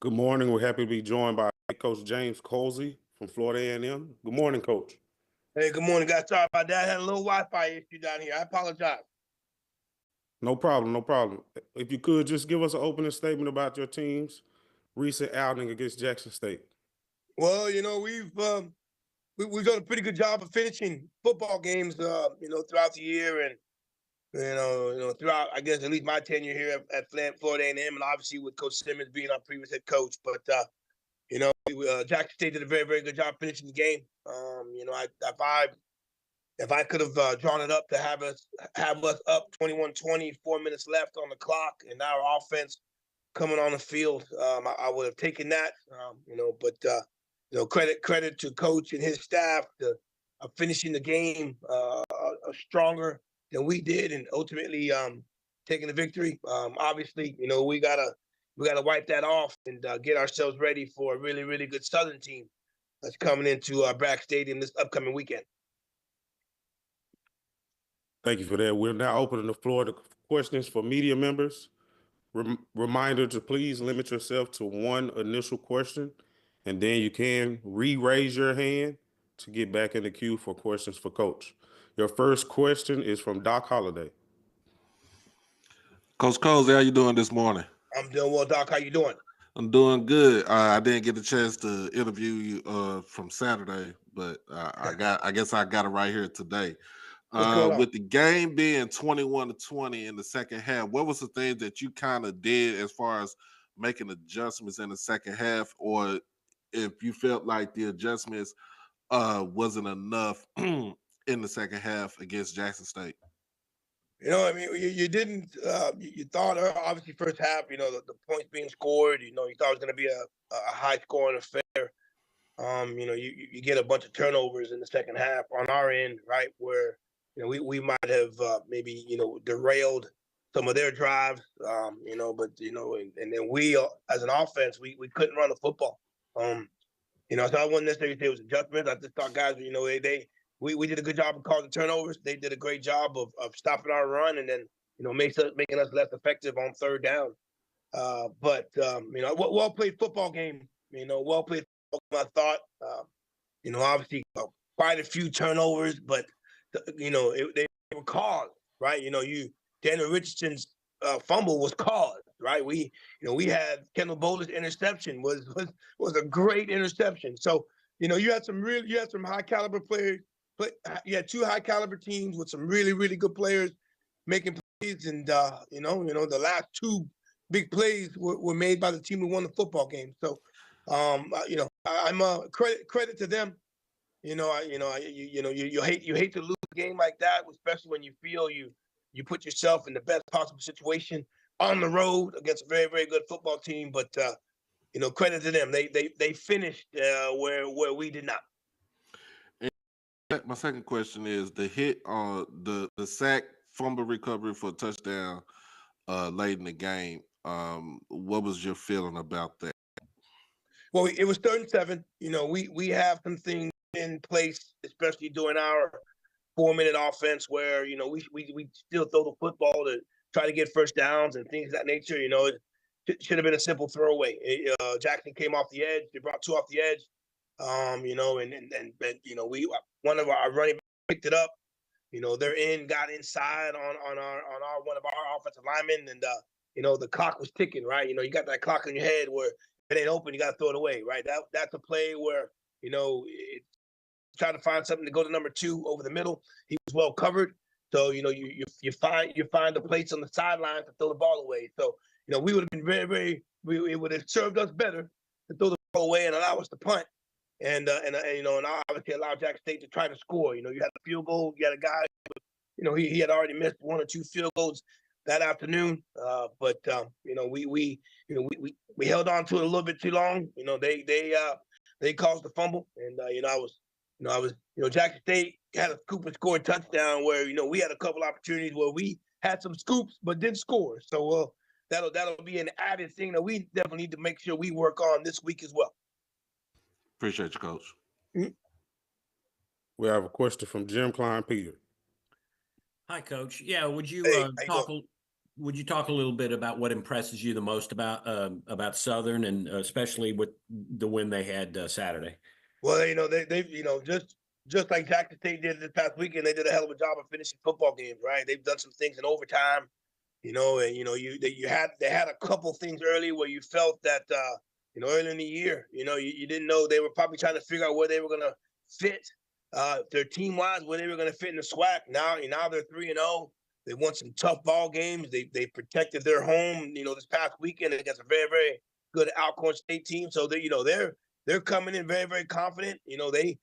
Good morning. We're happy to be joined by Coach James Colsey from Florida A&M. Good morning, Coach. Hey, good morning, guys. Sorry about that. I had a little Wi-Fi issue down here. I apologize. No problem, no problem. If you could just give us an opening statement about your team's recent outing against Jackson State. Well, you know, we've done a pretty good job of finishing football games, throughout the year, and throughout, I guess, at least my tenure here at Florida A&M, and obviously with Coach Simmons being our previous head coach. But Jackson State did a very, very good job finishing the game. If I could have drawn it up to have us up 21-20, 4 minutes left on the clock, and our offense coming on the field, I would have taken that. Credit to Coach and his staff to finishing the game stronger than we did, and ultimately taking the victory. Obviously, we gotta wipe that off and get ourselves ready for a really, really good Southern team that's coming into Brack Stadium this upcoming weekend. Thank you for that. We're now opening the floor to questions for media members. Reminder to please limit yourself to one initial question, and then you can re-raise your hand to get back in the queue for questions for Coach. Your first question is from Doc Holliday. Coach Colsey, how you doing this morning? I'm doing well, Doc. How you doing? I'm doing good. I didn't get a chance to interview you from Saturday, but I guess I got it right here today. With the game being 21-20 in the second half, what was the thing that you kind of did as far as making adjustments in the second half, or if you felt like the adjustments wasn't enough in the second half against Jackson State? You didn't. You thought obviously first half. The points being scored. You thought it was going to be a high scoring affair. You get a bunch of turnovers in the second half on our end, right? Where we might have maybe derailed some of their drives. And then we as an offense we couldn't run the football. So I wouldn't necessarily say it was adjustments. I just thought guys, we did a good job of calling the turnovers. They did a great job of stopping our run, and then making us less effective on third down. Well played football game. Well played football game, I thought. Obviously quite a few turnovers, but they were caused, right? Daniel Richardson's fumble was caused, right? We had Kendall Bolden's interception was a great interception. So you had some high caliber players. But you had two high caliber teams with some really, really good players making plays, and the last two big plays were made by the team who won the football game. So, I'm credit to them. You hate to lose a game like that, especially when you feel you put yourself in the best possible situation on the road against a very, very good football team. But credit to them. They finished where we did not. My second question is the hit on the sack, fumble recovery for a touchdown late in the game. What was your feeling about that? Well, it was 3rd and 7. You know, we have some things in place, especially during our 4-minute offense, where you know we still throw the football to try to get first downs and things of that nature. You know, it should have been a simple throwaway. Jackson came off the edge. They brought 2 off the edge. You know, and you know, one of our running backs picked it up. You know, got inside on our one of our offensive linemen, and you know, the clock was ticking, right? You know, you got that clock in your head where if it ain't open, you got to throw it away, right? That's a play where you know trying to find something to go to number 2 over the middle. He was well covered, so you know you find the place on the sideline to throw the ball away. So you know we would have been it would have served us better to throw the ball away and allow us to punt. And you know, and obviously allow Jackson State to try to score. You know, you had a field goal. You had a guy, you know, he had already missed 1 or 2 field goals that afternoon. But you know, we held on to it a little bit too long. You know, they caused the fumble, and you know, Jackson State had a scoop and score a touchdown where you know we had a couple opportunities where we had some scoops but didn't score. So that'll be an added thing that we definitely need to make sure we work on this week as well. Appreciate you, Coach. Mhm. We have a question from Jim Klein Peter. Hi, Coach. Yeah, would you Hey, how you would you talk a little bit about what impresses you the most about Southern, and especially with the win they had Saturday? Well, you know, they you know, just like Jackson State did this past weekend, they did a hell of a job of finishing football games, right? They've done some things in overtime, you know, and you know, they had a couple things early where you felt that you know, early in the year, you know, you didn't know, they were probably trying to figure out where they were gonna fit their team wise, where they were gonna fit in the SWAC. Now they're 3-0. They won some tough ball games. They protected their home, you know, this past weekend against a very, very good Alcorn State team. So they're coming in very, very confident. You know, they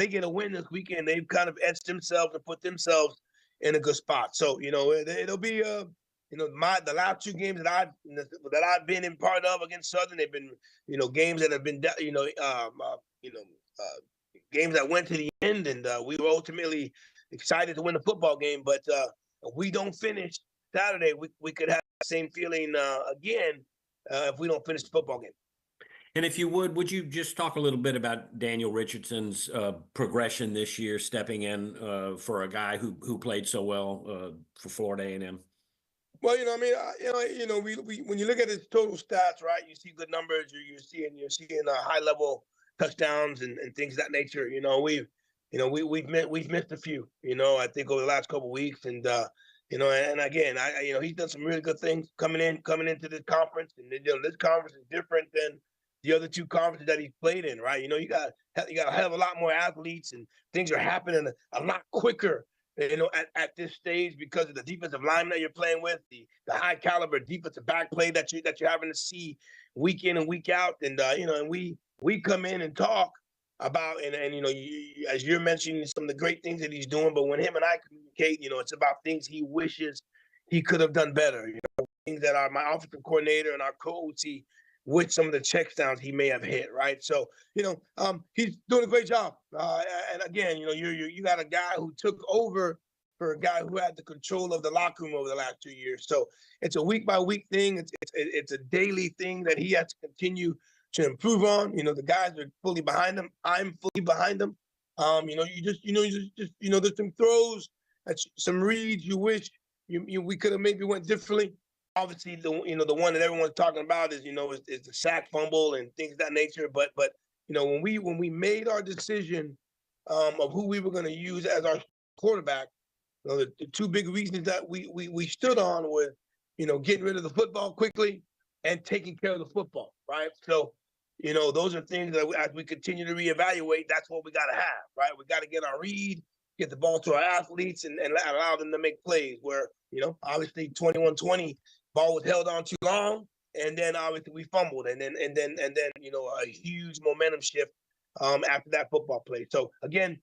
get a win this weekend. They've kind of etched themselves and put themselves in a good spot. So, you know, it'll be you know, the last 2 games that I've been in part of against Southern, they've been, you know, games that have been, you know, games that went to the end, and we were ultimately excited to win the football game. But if we don't finish Saturday, we could have the same feeling again if we don't finish the football game. And if you would you just talk a little bit about Daniel Richardson's progression this year, stepping in for a guy who played so well for Florida A&M? Well, you know, I mean, we when you look at his total stats, right, you see good numbers. You're seeing high level touchdowns and things of that nature. You know, we've missed a few. You know, I think over the last couple of weeks, and you know, and again, you know, he's done some really good things coming into this conference, and you know, this conference is different than the other 2 conferences that he's played in, right? You know, you got a hell of a lot more athletes, and things are happening a lot quicker. You know, at this stage, because of the defensive lineman that you're playing with, the high caliber defensive back play that you're having to see week in and week out, and you know, and we come in and talk about, and you know, as you're mentioning some of the great things that he's doing, but when him and I communicate, you know, it's about things he wishes he could have done better. You know, things that my offensive coordinator and our coach see with some of the checkdowns he may have hit, right? So, you know, he's doing a great job. And again, you know, you got a guy who took over for a guy who had the control of the locker room over the last 2 years. So it's a week by week thing. It's a daily thing that he has to continue to improve on. You know, the guys are fully behind him. I'm fully behind him. You know, there's some throws, some reads you wish we could have maybe went differently. Obviously, the one that everyone's talking about is the sack fumble and things of that nature. But you know, when we made our decision of who we were going to use as our quarterback, you know, the 2 big reasons that we stood on were, you know, getting rid of the football quickly and taking care of the football, right? So, you know, those are things that as we continue to reevaluate, that's what we got to have, right? We got to get our read, get the ball to our athletes, and allow them to make plays. Where, you know, obviously 21-20. Ball was held on too long, and then obviously we fumbled, and then you know, a huge momentum shift after that football play. So again,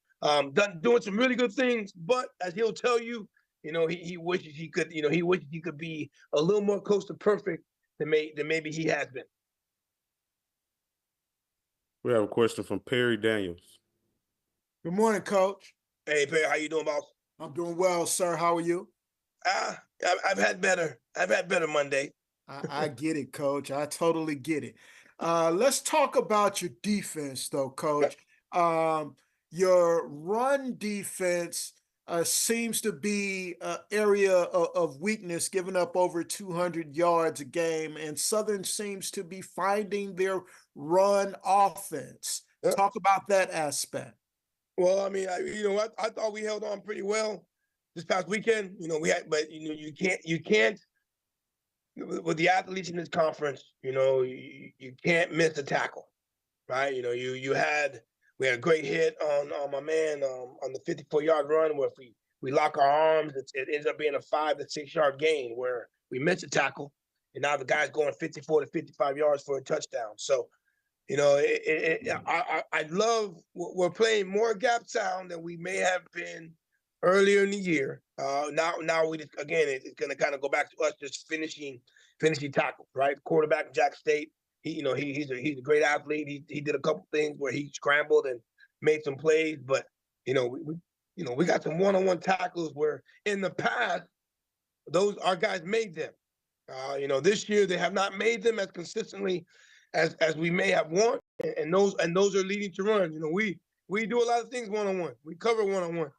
doing some really good things, but as he'll tell you, you know, he wishes he could, you know, he wishes he could be a little more close to perfect than maybe he has been. We have a question from Perry Daniels. Good morning, Coach. Hey, Perry, how you doing, boss? I'm doing well, sir. How are you? I've had better. I've had better Monday. I get it, Coach. I totally get it. Let's talk about your defense, though, Coach. Your run defense seems to be an area of weakness, giving up over 200 yards a game, and Southern seems to be finding their run offense. Yep. Talk about that aspect. Well, I mean, I thought we held on pretty well this past weekend. But you can't with the athletes in this conference. You can't miss a tackle, right? We had a great hit on my man on the 54-yard run where if we lock our arms, it ends up being a 5 to 6 yard gain where we miss a tackle, and now the guy's going 54 to 55 yards for a touchdown. So, I love we're playing more gap sound than we may have been earlier in the year. Now we just, again, it's going to kind of go back to us just finishing tackles, right? Quarterback Jack State. He's a great athlete. He did a couple things where he scrambled and made some plays, but we got some one-on-one tackles where in the past our guys made them. This year they have not made them as consistently as we may have want, and those are leading to runs. We do a lot of things one-on-one. We cover one-on-one.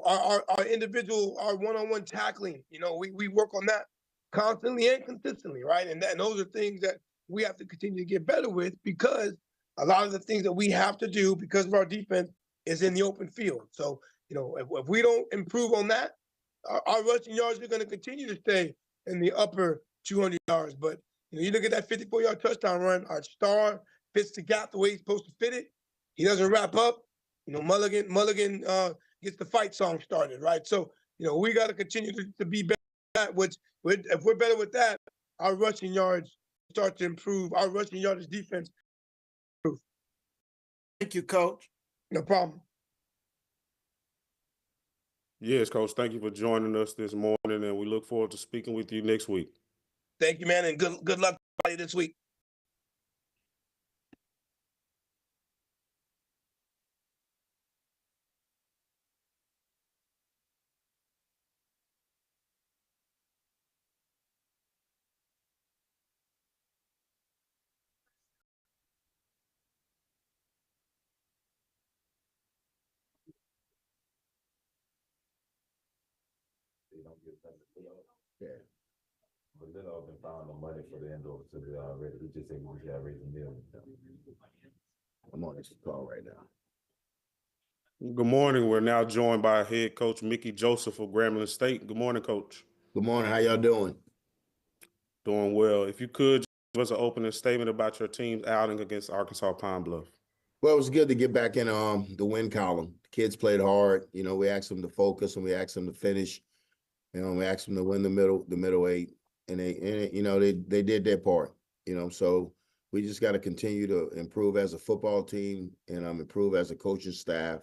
Our individual, our one-on-one tackling. We work on that constantly and consistently, right? And those are things that we have to continue to get better with, because a lot of the things that we have to do because of our defense is in the open field. So, if we don't improve on that, our rushing yards are going to continue to stay in the upper 200 yards. But, you look at that 54-yard touchdown run, our star fits the gap the way he's supposed to fit it. He doesn't wrap up. Mulligan gets the fight song started, right? So, we got to continue to be better at that, which if we're better with that, our rushing yards start to improve. Our rushing yardage defense improve. Thank you, Coach. No problem. Yes, Coach. Thank you for joining us this morning, and we look forward to speaking with you next week. Thank you, man, and good luck this week. Yeah. But Leno been found the money for the indoor facility already. He just said we got raising millions. I'm on this call right now. Good morning. We're now joined by head coach Mickey Joseph of Grambling State. Good morning, Coach. Good morning. How y'all doing? Doing well. If you could give us an opening statement about your team's outing against Arkansas Pine Bluff. Well, it was good to get back in the win column. The kids played hard. We asked them to focus and we asked them to finish. We asked them to win the middle eight, and they did their part. So we just got to continue to improve as a football team and improve as a coaching staff,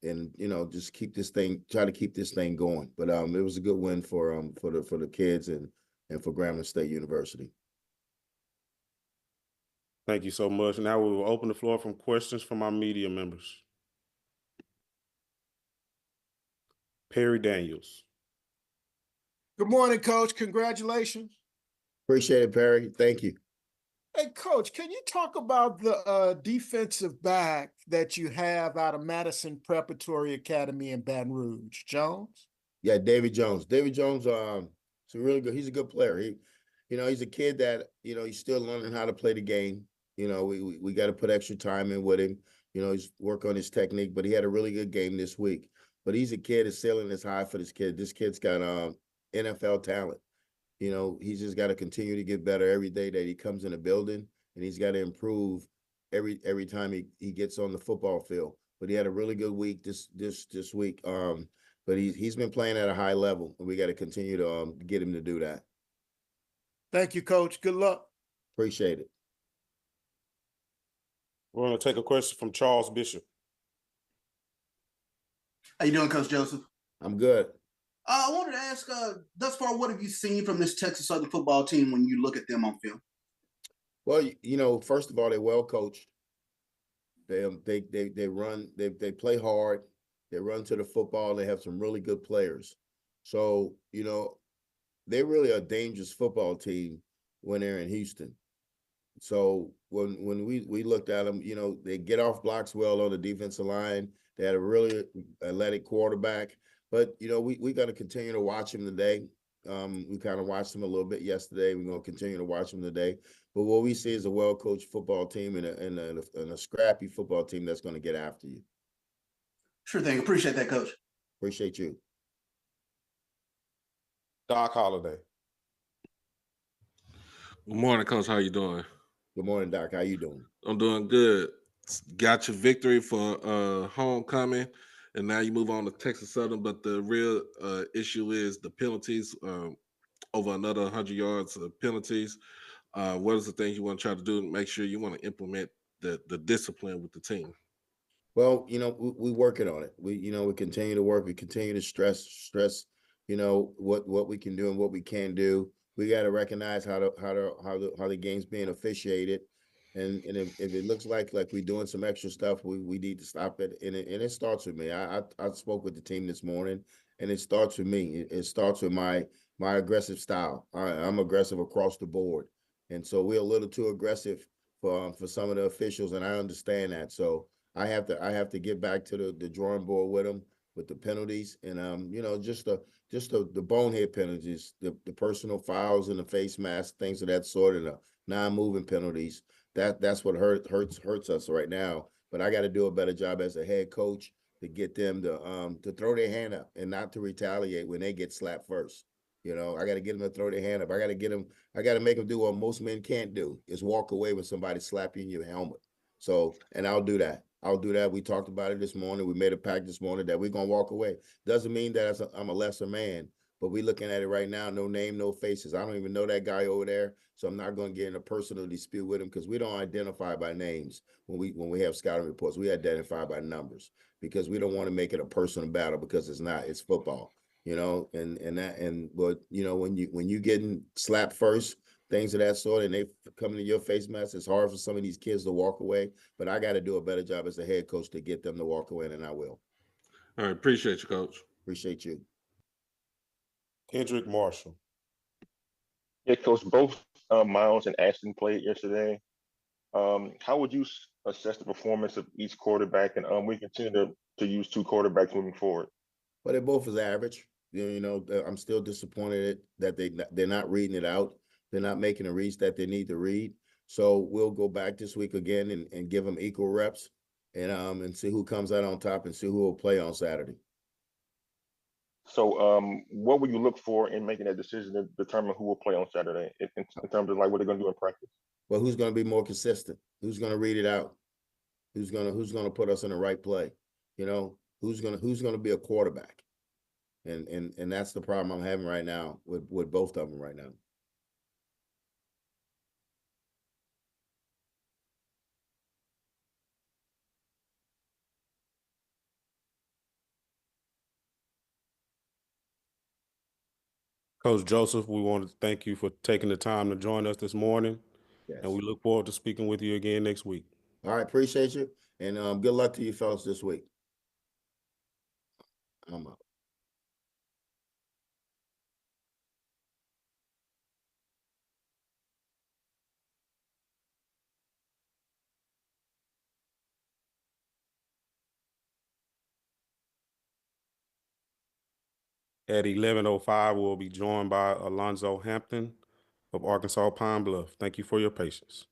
and just try to keep this thing going. But it was a good win for the kids and for Grambling State University. Thank you so much. Now we will open the floor from questions from our media members. Perry Daniels. Good morning, Coach. Congratulations. Appreciate it, Perry. Thank you. Hey, Coach, can you talk about the defensive back that you have out of Madison Preparatory Academy in Baton Rouge? Jones? Yeah, David Jones. David Jones, he's a good player. He's a kid that, he's still learning how to play the game. We got to put extra time in with him. He's work on his technique, but he had a really good game this week. But he's a kid, his ceiling is high for this kid. This kid's got NFL talent. He's just got to continue to get better every day that he comes in the building, and he's got to improve every time he gets on the football field. But he had a really good week this week. But he's been playing at a high level, and we got to continue to get him to do that. Thank you, Coach. Good luck. Appreciate it. We're going to take a question from Charles Bishop. How you doing, Coach Joseph? I'm good. I wanted to ask, thus far, what have you seen from this Texas Southern football team when you look at them on film? Well, first of all, they're well coached. They run, they play hard. They run to the football. They have some really good players. So, they're really a dangerous football team when they're in Houston. So when we looked at them, you know, they get off blocks well on the defensive line. They had a really athletic quarterback, but you know, we got to continue to watch him today. We kind of watched him a little bit yesterday. We're going to continue to watch him today. But what we see is a well-coached football team and a scrappy football team that's going to get after you. Sure thing. Appreciate that, Coach. Appreciate you. Doc Holliday. Good morning, Coach. How you doing? Good morning, Doc. How you doing? I'm doing good. Got your victory for homecoming, and now you move on to Texas Southern. But the real issue is the penalties. Over another 100 yards of penalties. What is the things you want to try to do to make sure you want to implement the discipline with the team? Well, you know, we working on it. We continue to work. We continue to stress, you know, what we can do and what we can't do. We got to recognize how the game's being officiated. And if it looks like we're doing some extra stuff, we need to stop it. And it starts with me. I spoke with the team this morning, and it starts with me. It starts with my aggressive style. I'm aggressive across the board. And so we're a little too aggressive for some of the officials, and I understand that. So I have to get back to the drawing board with them with the penalties, and you know, just the bonehead penalties, the personal fouls and the face mask, things of that sort, and the non-moving penalties. That's what hurts us right now. But I got to do a better job as a head coach to get them to throw their hand up and not to retaliate when they get slapped first. You know, I got to get them to throw their hand up. I got to make them do what most men can't do, is walk away when somebody slap you in your helmet. So, and I'll do that. We talked about it this morning. We made a pact this morning that we're going to walk away. Doesn't mean that I'm a lesser man, but we're looking at it right now. No name, no faces. I don't even know that guy over there. So I'm not going to get in a personal dispute with him, because we don't identify by names when we have scouting reports. We identify by numbers, because we don't want to make it a personal battle, because it's not. It's football, you know, but you know, when you getting slapped first, things of that sort, and they come into your face mask, it's hard for some of these kids to walk away. But I got to do a better job as a head coach to get them to walk away, and I will. All right, appreciate you, Coach. Appreciate you. Kendrick Marshall. Yeah, Coach, both Miles and Ashton played yesterday. How would you assess the performance of each quarterback, and we continue to use two quarterbacks moving forward? Well, they both is average. You know, I'm still disappointed that they're not reading it out. They're not making the reads that they need to read. So we'll go back this week again and give them equal reps, and see who comes out on top and see who will play on Saturday. So what will you look for in making that decision to determine who will play on Saturday in terms of like what they're going to do in practice? Well, who's going to be more consistent? Who's going to read it out? Who's going to put us in the right play? You know, who's going to be a quarterback? And that's the problem I'm having right now with both of them right now. Coach Joseph, we want to thank you for taking the time to join us this morning. Yes. And we look forward to speaking with you again next week. All right, appreciate you. And good luck to you fellas this week. I'm out. At 11:05, we'll be joined by Alonzo Hampton of Arkansas Pine Bluff. Thank you for your patience.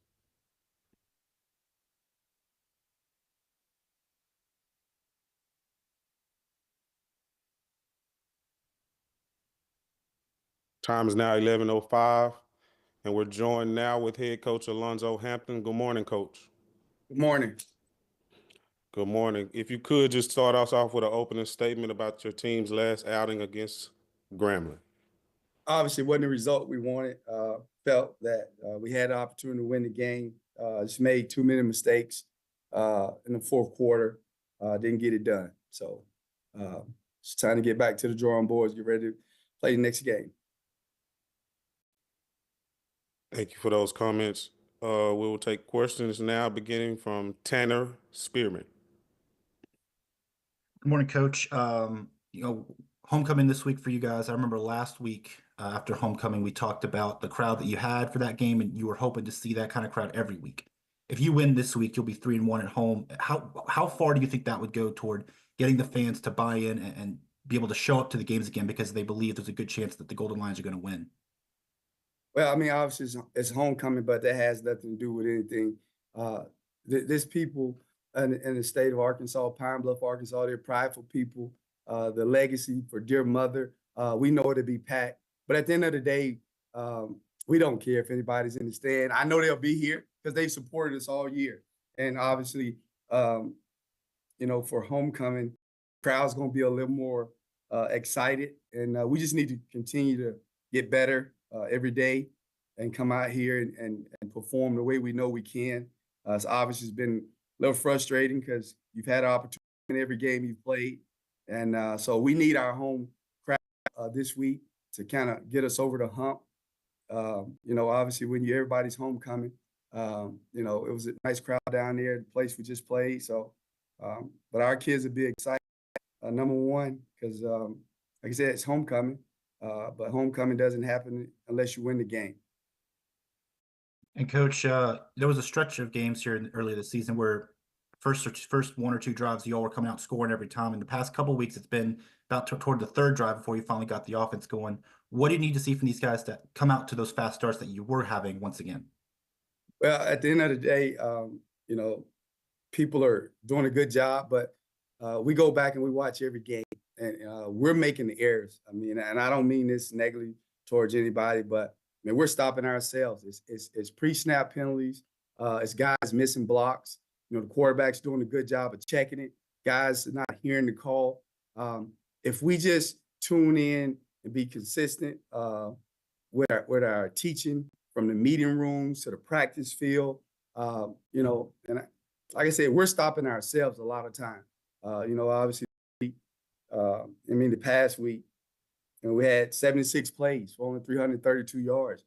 Time is now 11:05, and we're joined now with head coach Alonzo Hampton. Good morning, Coach. Good morning. Good morning. If you could just start us off with an opening statement about your team's last outing against Grambling. Obviously, wasn't the result we wanted. Felt that we had the opportunity to win the game. Just made too many mistakes in the fourth quarter. Didn't get it done. So it's time to get back to the drawing boards, get ready to play the next game. Thank you for those comments. We will take questions now, beginning from Tanner Spearman. Good morning, Coach. You know, homecoming this week for you guys. I remember last week after homecoming, we talked about the crowd that you had for that game, and you were hoping to see that kind of crowd every week. If you win this week, you'll be 3-1 at home. How far do you think that would go toward getting the fans to buy in and be able to show up to the games again because they believe there's a good chance that the Golden Lions are going to win? Well, I mean, obviously it's homecoming, but that has nothing to do with anything. There's people in the state of Arkansas, Pine Bluff, Arkansas. They're prideful people. The legacy for dear mother, we know it'll be packed. But at the end of the day, we don't care if anybody's in the stand. I know they'll be here because they've supported us all year. And obviously, for homecoming, crowd's going to be a little more excited. And we just need to continue to get better every day and come out here and perform the way we know we can. It's obviously been a little frustrating because you've had an opportunity in every game you've played. And so we need our home crowd this week to kind of get us over the hump. Obviously when everybody's homecoming, it was a nice crowd down there, the place we just played. So, but our kids will be excited, number one, because like I said, it's homecoming, but homecoming doesn't happen unless you win the game. And Coach, there was a stretch of games here earlier this season where first 1 or 2 drives, you all were coming out scoring every time. In the past couple of weeks, it's been about toward the 3rd drive before you finally got the offense going. What do you need to see from these guys to come out to those fast starts that you were having once again? Well, at the end of the day, people are doing a good job, but we go back and we watch every game, and we're making the errors. I mean, and I don't mean this negatively towards anybody, but I mean, we're stopping ourselves. It's pre-snap penalties. It's guys missing blocks. The quarterback's doing a good job of checking it. Guys are not hearing the call. If we just tune in and be consistent with our teaching from the meeting rooms to the practice field, like I said, we're stopping ourselves a lot of time. Obviously, the past week, we had 76 plays for only 332 yards,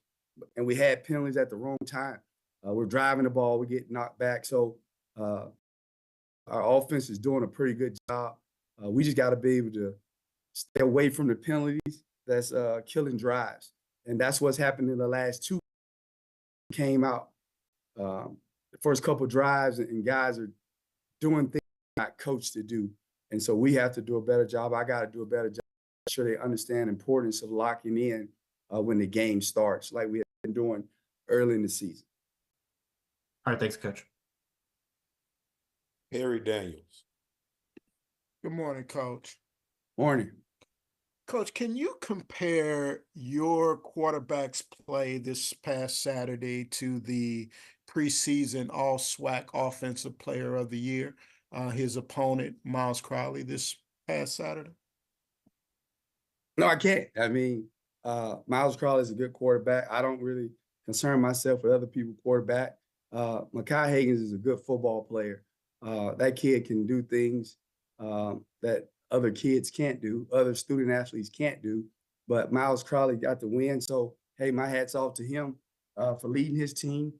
and we had penalties at the wrong time. We're driving the ball, we get knocked back. So our offense is doing a pretty good job. We just got to be able to stay away from the penalties that's killing drives. And that's what's happened in the last 2 came out. The first couple drives, and guys are doing things not coached to do. And so we have to do a better job. I got to do a better job. Make sure they understand the importance of locking in when the game starts, like we have been doing early in the season. All right, thanks, Coach. Harry Daniels. Good morning, Coach. Morning. Coach, can you compare your quarterback's play this past Saturday to the preseason All SWAC Offensive Player of the Year, his opponent, Miles Crowley, this past Saturday? No, I can't. I mean, Miles Crowley is a good quarterback. I don't really concern myself with other people's quarterback. Mekhi Higgins is a good football player. That kid can do things that other kids can't do, other student athletes can't do. But Miles Crowley got the win. So, hey, my hat's off to him for leading his team.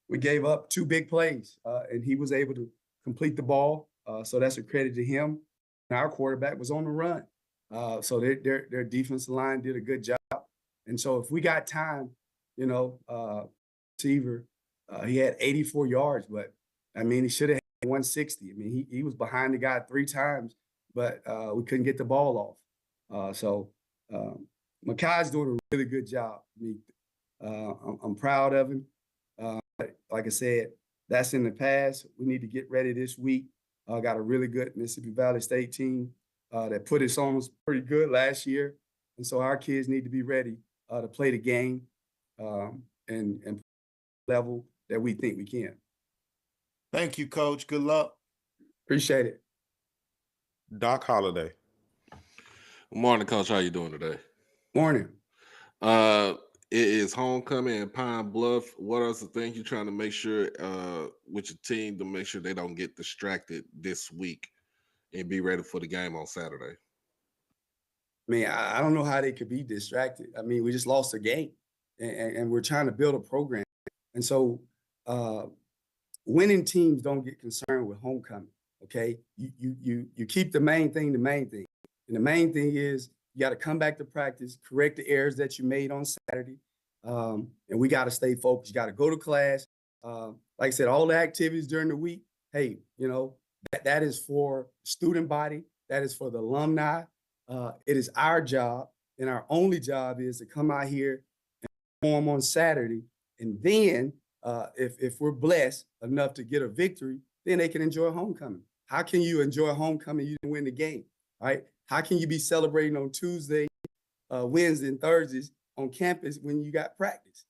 We gave up 2 big plays, and he was able to complete the ball. So that's a credit to him. And our quarterback was on the run. So their defensive line did a good job. And so if we got time, receiver, he had 84 yards, but I mean, he should have had 160. I mean, he was behind the guy 3 times, but we couldn't get the ball off. So Mekhi's doing a really good job. I mean, I'm proud of him. Like I said, that's in the past. We need to get ready this week. Got a really good Mississippi Valley State team that put us on pretty good last year. And so our kids need to be ready to play the game and level that we think we can. Thank you, Coach. Good luck. Appreciate it. Doc Holliday. Good morning, Coach. How you doing today? Morning. It is homecoming in Pine Bluff. What are the things you're trying to make sure with your team to make sure they don't get distracted this week and be ready for the game on Saturday? I mean, I don't know how they could be distracted. I mean, we just lost a game, and we're trying to build a program. And so winning teams don't get concerned with homecoming, okay? You keep the main thing the main thing. And the main thing is You got to come back to practice, correct the errors that you made on Saturday. And we got to stay focused. You got to go to class. Like I said, all the activities during the week, hey, you know, that is for student body. That is for the alumni. It is our job, and our only job is to come out here and perform on Saturday. And then if we're blessed enough to get a victory, then they can enjoy homecoming. How can you enjoy homecoming? You didn't win the game, right? How can you be celebrating on Tuesday, Wednesday, and Thursdays on campus when you got practice?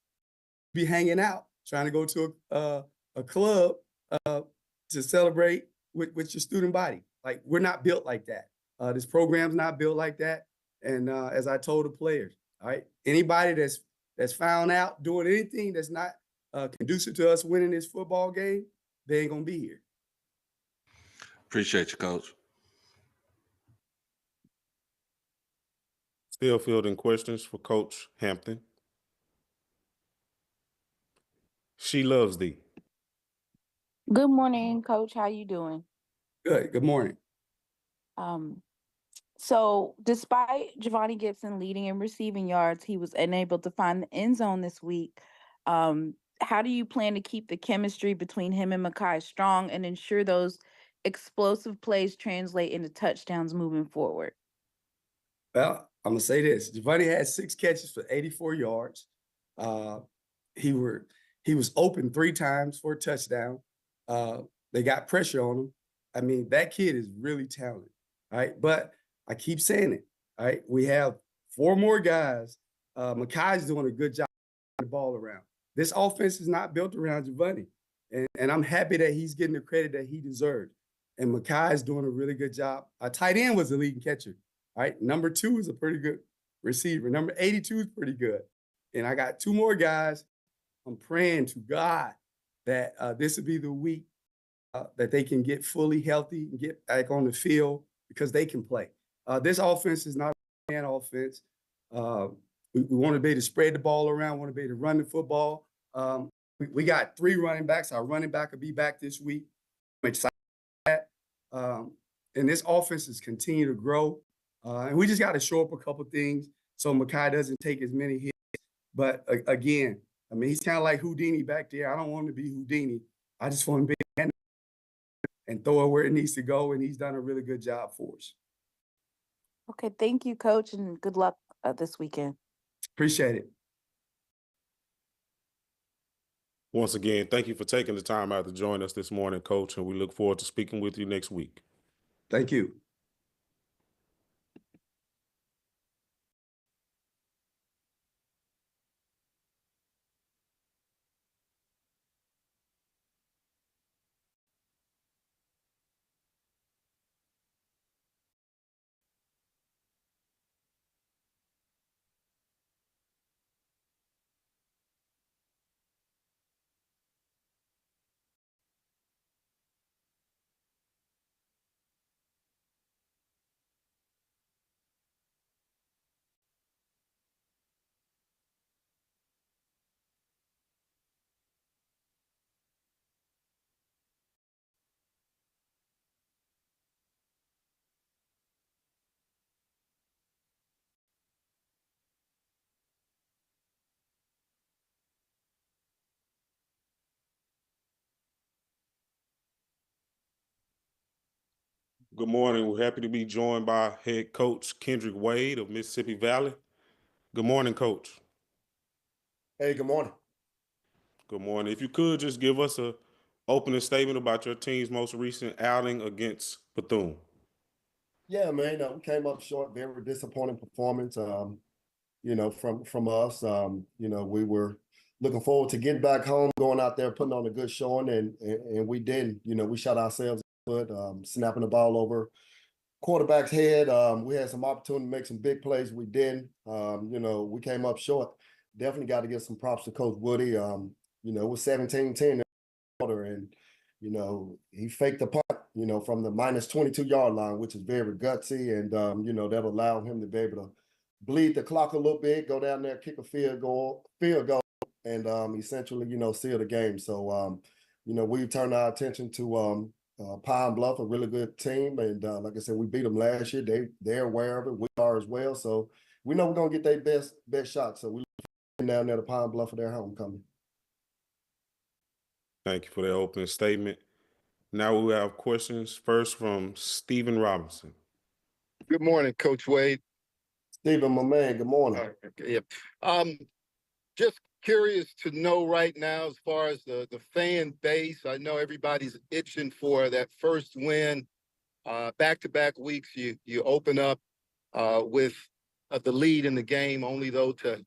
Be hanging out, trying to go to a club to celebrate with your student body. Like, we're not built like that. This program's not built like that. And as I told the players, all right, anybody that's found out doing anything that's not conducive to us winning this football game, they ain't gonna be here. Appreciate you, Coach. Still fielding questions for Coach Hampton. She loves thee. Good morning, Coach. How you doing? Good. Good morning. So despite Giovanni Gibson leading in receiving yards, he was unable to find the end zone this week. How do you plan to keep the chemistry between him and Mekhi strong and ensure those explosive plays translate into touchdowns moving forward? Well, I'm gonna say this: Giovanni had 6 catches for 84 yards. He was open 3 times for a touchdown. They got pressure on him. I mean, that kid is really talented, right? But I keep saying it, right? We have 4 more guys. Mekhi's doing a good job the ball around. This offense is not built around Giovanni, and I'm happy that he's getting the credit that he deserved. And Mekhi is doing a really good job. Our tight end was the leading catcher. Right, number 2 is a pretty good receiver. Number 82 is pretty good. And I got 2 more guys. I'm praying to God that this will be the week that they can get fully healthy and get back on the field because they can play. This offense is not a man offense. We want to be able to spread the ball around, want to be able to run the football. We got 3 running backs. Our running back will be back this week. I'm excited about that. And this offense is continuing to grow. And we just got to show up a couple things so Mekhi doesn't take as many hits. But again, I mean, he's kind of like Houdini back there. I don't want him to be Houdini. I just want him to be and throw it where it needs to go. And he's done a really good job for us. Okay, thank you, Coach, and good luck this weekend. Appreciate it. Once again, thank you for taking the time out to join us this morning, Coach, and we look forward to speaking with you next week. Thank you. Good morning. We're happy to be joined by head coach Kendrick Wade of Mississippi Valley. Good morning, Coach. Hey, good morning. Good morning. If you could just give us a opening statement about your team's most recent outing against Bethune. Yeah, man, we came up short. Very disappointing performance. From us. We were looking forward to getting back home, going out there, putting on a good showing, and we didn't. We shot ourselves in the foot, snapping the ball over quarterback's head. We had some opportunity to make some big plays. We didn't. We came up short. Definitely got to give some props to Coach Woody. It was 17-10 in the quarter, and he faked the punt, from the minus 22-yard line, which is very gutsy, and that allowed him to be able to bleed the clock a little bit, go down there, kick a field goal, and essentially, seal the game. So, we turned our attention to Pine Bluff, a really good team, and like I said, we beat them last year. They're aware of it. We are as well. So we know we're gonna get their best shot. So we down there to Pine Bluff for their homecoming. Thank you for that opening statement. Now we have questions first from Stephen Robinson. Good morning, Coach Wade. Stephen, my man, good morning. Yeah. Just curious to know right now, as far as the fan base, I know everybody's itching for that first win. Back-to-back weeks, you open up with the lead in the game, only though to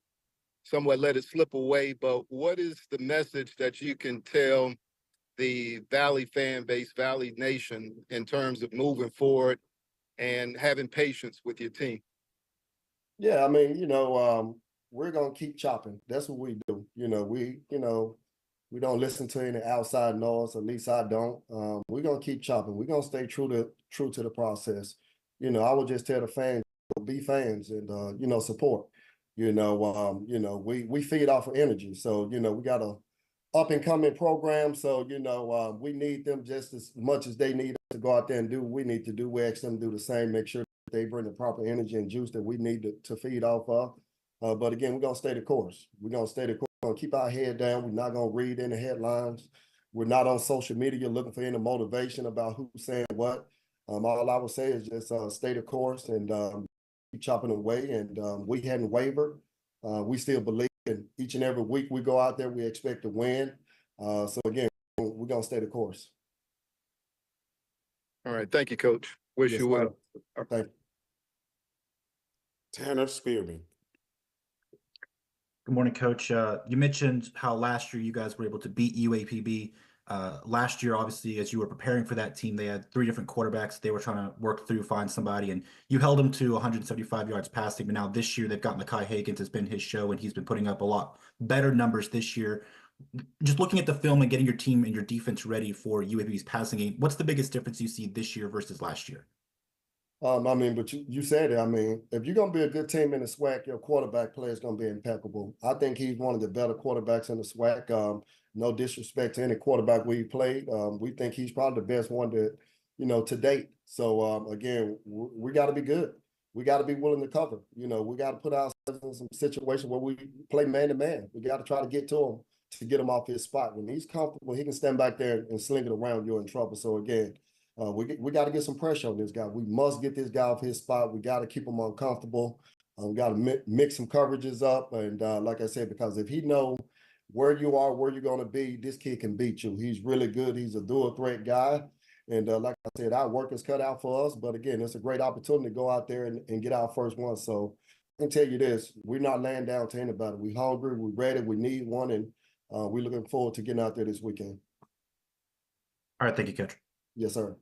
somewhat let it slip away. But what is the message that you can tell the Valley fan base, Valley Nation, in terms of moving forward and having patience with your team? Yeah, I mean, we're gonna keep chopping. That's what we do. We don't listen to any outside noise. At least I don't. We're gonna keep chopping. We're gonna stay true to the process. I would just tell the fans, be fans and support. We feed off of energy. So we got a up and coming program. So we need them just as much as they need us to go out there and do what we need to do. We ask them to do the same. Make sure they bring the proper energy and juice that we need to feed off of. But again, we're gonna stay the course. We're gonna stay the course. We're gonna keep our head down. We're not gonna read any headlines. We're not on social media looking for any motivation about who's saying what. All I would say is just stay the course and keep chopping away. And we hadn't wavered. We still believe in each and every week we go out there, we expect to win. So again, we're gonna stay the course. All right, thank you, Coach. Wish Yes, you well. Thank you. Tanner Spearman. Good morning, Coach. You mentioned how last year you guys were able to beat UAPB. Last year, obviously, as you were preparing for that team, they had 3 different quarterbacks. They were trying to work through, find somebody, and you held them to 175 yards passing. But now this year, they've got Mekhi Hagans. It's been his show, and he's been putting up a lot better numbers this year. Just looking at the film and getting your team and your defense ready for UAPB's passing game, what's the biggest difference you see this year versus last year? But you said it. I mean, if you're going to be a good team in the SWAC, your quarterback play is going to be impeccable. I think he's one of the better quarterbacks in the SWAC. No disrespect to any quarterback we've played. We think he's probably the best one to date. So, again, we got to be good. We got to be willing to cover. We got to put ourselves in some situation where we play man-to-man. We got to try to get to him to get him off his spot. When he's comfortable, he can stand back there and sling it around. You're in trouble. So, again, we got to get some pressure on this guy. We must get this guy off his spot. We got to keep him uncomfortable. We got to mix some coverages up. And like I said, because if he knows where you are, where you're going to be, this kid can beat you. He's really good. He's a dual threat guy. And like I said, our work is cut out for us. But again, it's a great opportunity to go out there and get our first one. So I can tell you this, we're not laying down to anybody. We're hungry, we're ready, we need one. And we're looking forward to getting out there this weekend. All right, thank you, Coach. Yes, sir.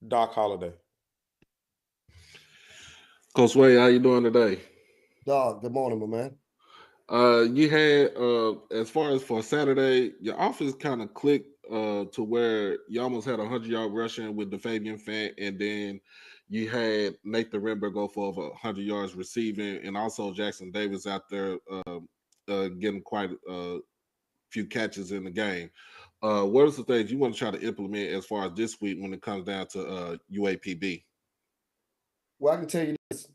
Doc Holliday. Coach Wade, how you doing today? Doc, good morning, my man. You had as far as for Saturday, your offense kind of clicked to where you almost had 100-yard rushing with the Fabian Fant, and then you had Nathan Renberg go for over 100 yards receiving, and also Jackson Davis out there getting quite a few catches in the game. What are some things you want to try to implement as far as this week when it comes down to UAPB? Well, I can tell you this,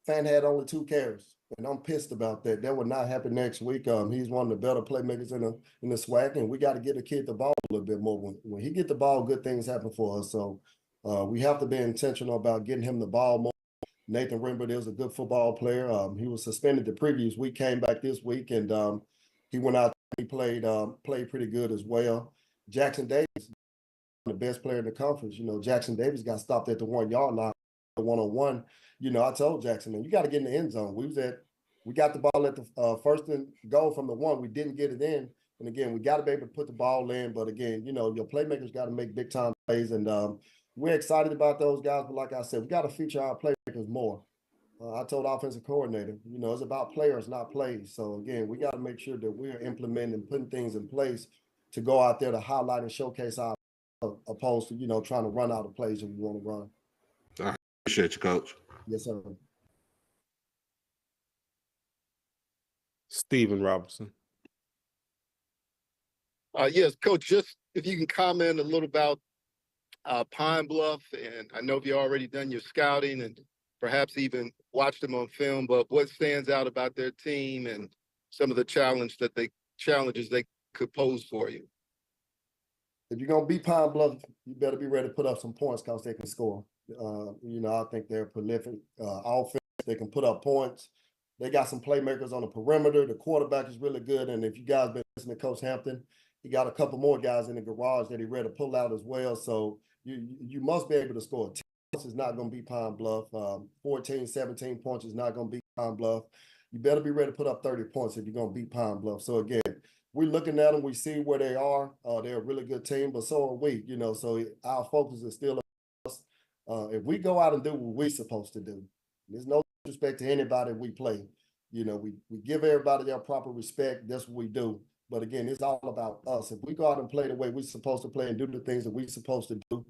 Fan had only 2 carries, and I'm pissed about that. That would not happen next week. He's one of the better playmakers in the SWAC, and we got to get the kid the ball a little bit more. When he get the ball, good things happen for us. So we have to be intentional about getting him the ball more. Nathan Renberg is a good football player. He was suspended the previous week, came back this week, and he went out. He played pretty good as well. Jackson Davis, the best player in the conference. Jackson Davis got stopped at the 1-yard line, the one-on-one. I told Jackson, man, you got to get in the end zone. We got the ball at the first and goal from the 1. We didn't get it in. And again, we got to be able to put the ball in. But again, your playmakers got to make big time plays. And we're excited about those guys. But like I said, we got to feature our playmakers more. I told offensive coordinator, it's about players, not plays. So again, we got to make sure that we're implementing and putting things in place to go out there to highlight and showcase our, opposed to, trying to run out of plays that we want to run. I appreciate you, Coach. Yes, sir. Stephen Robinson. Yes, Coach, just if you can comment a little about Pine Bluff, and I know you've already done your scouting and perhaps even watched them on film, but what stands out about their team and some of the challenges they could pose for you? If you're gonna beat Pine Bluff, you better be ready to put up some points because they can score. I think they're prolific offense. They can put up points. They got some playmakers on the perimeter. The quarterback is really good. And if you guys been listening to Coach Hampton, he got a couple more guys in the garage that he ready to pull out as well. So you must be able to score. 10 points is not going to be Pine Bluff. 14, 17 points is not going to be Pine Bluff. You better be ready to put up 30 points if you're going to beat Pine Bluff. So again, we're looking at them. We see where they are. They're a really good team, but so are we. So our focus is still on us. If we go out and do what we're supposed to do, there's no disrespect to anybody we play. We give everybody their proper respect. That's what we do. But again, it's all about us. If we go out and play the way we're supposed to play and do the things that we're supposed to do,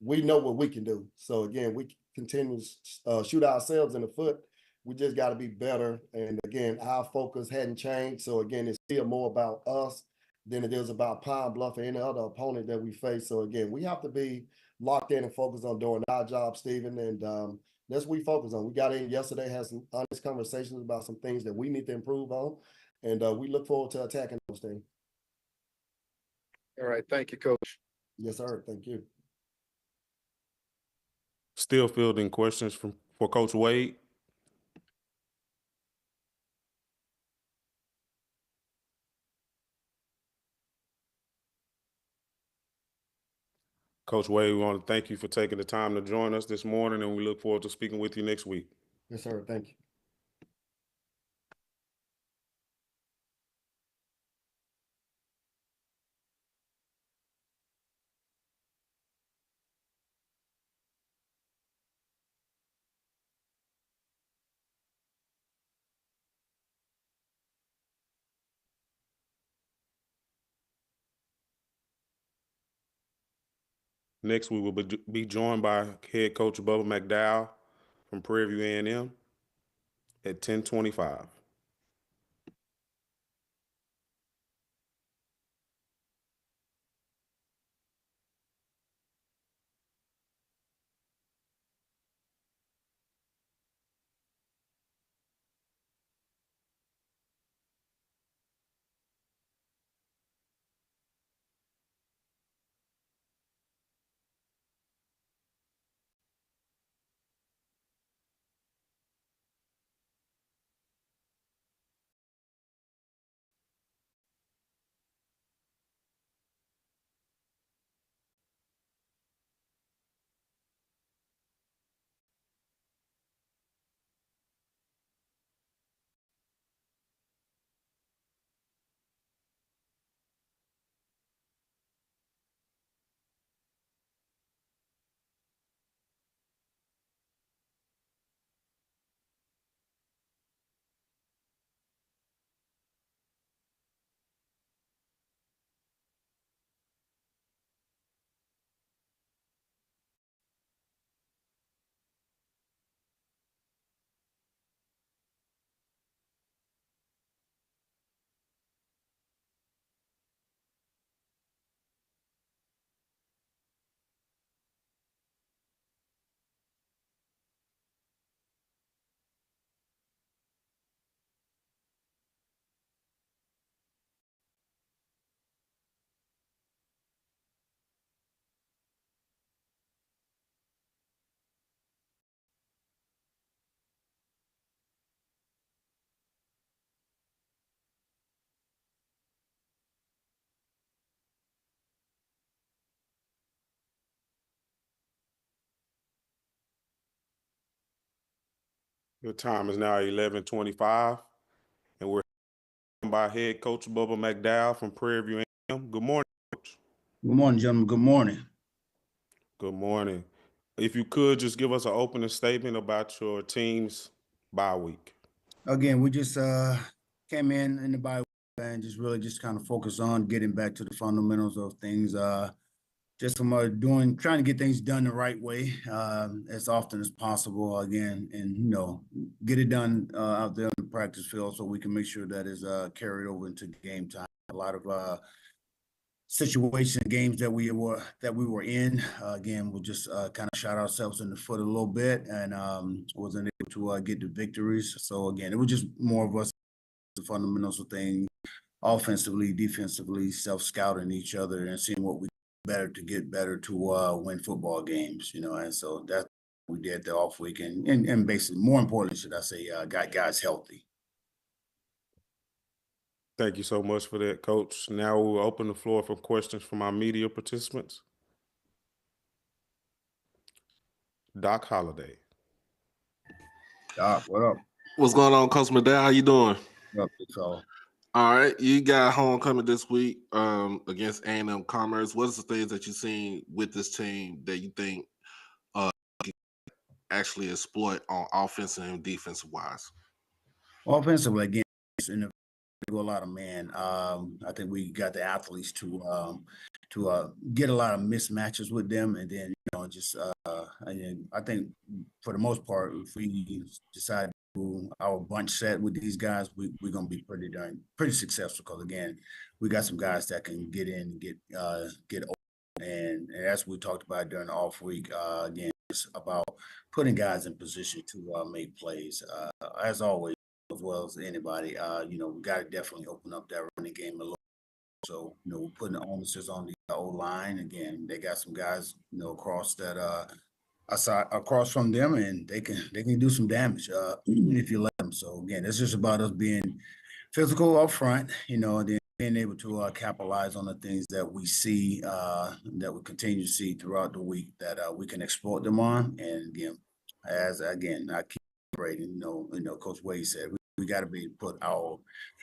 we know what we can do. So again, we continue to shoot ourselves in the foot. We just got to be better. And again, our focus hadn't changed. So again, it's still more about us than it is about Pine Bluff or any other opponent that we face. So again, we have to be locked in and focused on doing our job, Stephen. And that's what we focus on. We got in yesterday, had some honest conversations about some things that we need to improve on. And we look forward to attacking those things. All right. Thank you, Coach. Yes, sir. Thank you. Still fielding questions for Coach Wade. Coach Wade, we want to thank you for taking the time to join us this morning, and we look forward to speaking with you next week. Yes, sir. Thank you. Next, we will be joined by head coach Bubba McDowell from Prairie View A&M at 10:25. Your time is now 11:25, and we're by head coach Bubba McDowell from Prairie View A&M. Good morning, Coach. Good morning, gentlemen. Good morning. Good morning. If you could just give us an opening statement about your team's bye week. Again, we just came in the bye week and just kind of focus on getting back to the fundamentals of things. Just from trying to get things done the right way as often as possible again, and get it done out there on the practice field so we can make sure that is carried over into game time. A lot of situation games that we were in. Again, we'll just kind of shot ourselves in the foot a little bit and wasn't able to get the victories. So again, it was just more of us the fundamentals of things, offensively, defensively, self-scouting each other and seeing what we better to get better to win football games, and so that's what we did the off week and basically more importantly, should I say, got guys healthy. Thank you so much for that, Coach. Now we'll open the floor for questions from our media participants. Doc Holliday. Doc, what up? What's going on, Coach McDowell? How you doing? What up, big fella? All right, you got homecoming this week against A&M Commerce. What are the things that you've seen with this team that you think can actually exploit on offensive and defensive wise? Offensively, again, go a lot of man. I think we got the athletes to get a lot of mismatches with them, and then just I think for the most part, if we decide to do our bunch set with these guys, we're gonna be pretty successful because again, we got some guys that can get in and get open, and as we talked about during the off week, again, it's about putting guys in position to make plays. As always, as well as anybody, we got to definitely open up that running game a little. So, we're putting the onus on the O-line. Again, they got some guys, across from them, and they can do some damage if you let them. So again, it's just about us being physical up front, and then being able to capitalize on the things that we see, that we continue to see throughout the week that we can exploit them on. And again, I keep reiterating, Coach Wade said, we got to be put our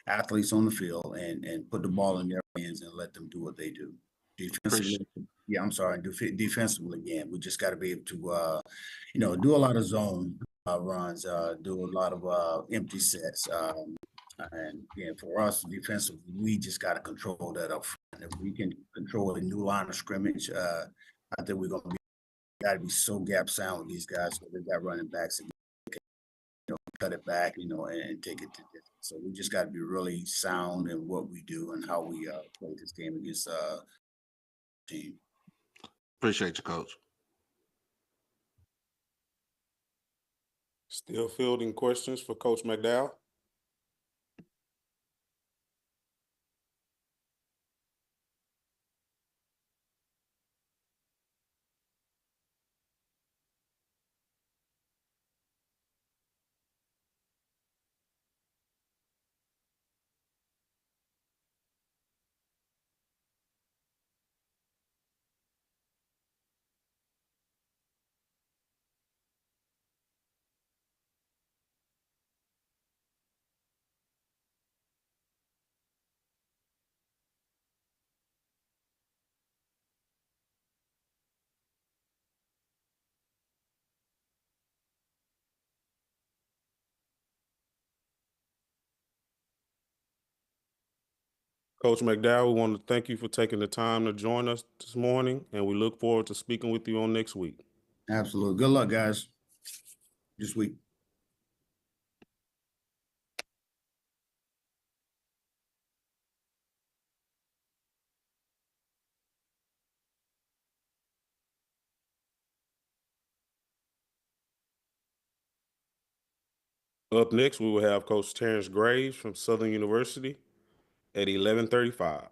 athletes on the field and put the ball in their hands and let them do what they do. Defensively, defensively, again, we just got to be able to, do a lot of zone runs, do a lot of empty sets. And again, for us defensively, we just got to control that up front. If we can control a new line of scrimmage, I think we're going to got to be so gap sound with these guys. So they got running backs and cut it back, and take it to distance. So we just got to be really sound in what we do and how we play this game against team. Appreciate you, Coach. Still fielding questions for Coach McDowell. Coach McDowell, we want to thank you for taking the time to join us this morning, and we look forward to speaking with you on next week. Absolutely. Good luck, guys, this week. Up next, we will have Coach Terrence Graves from Southern University at 11:35.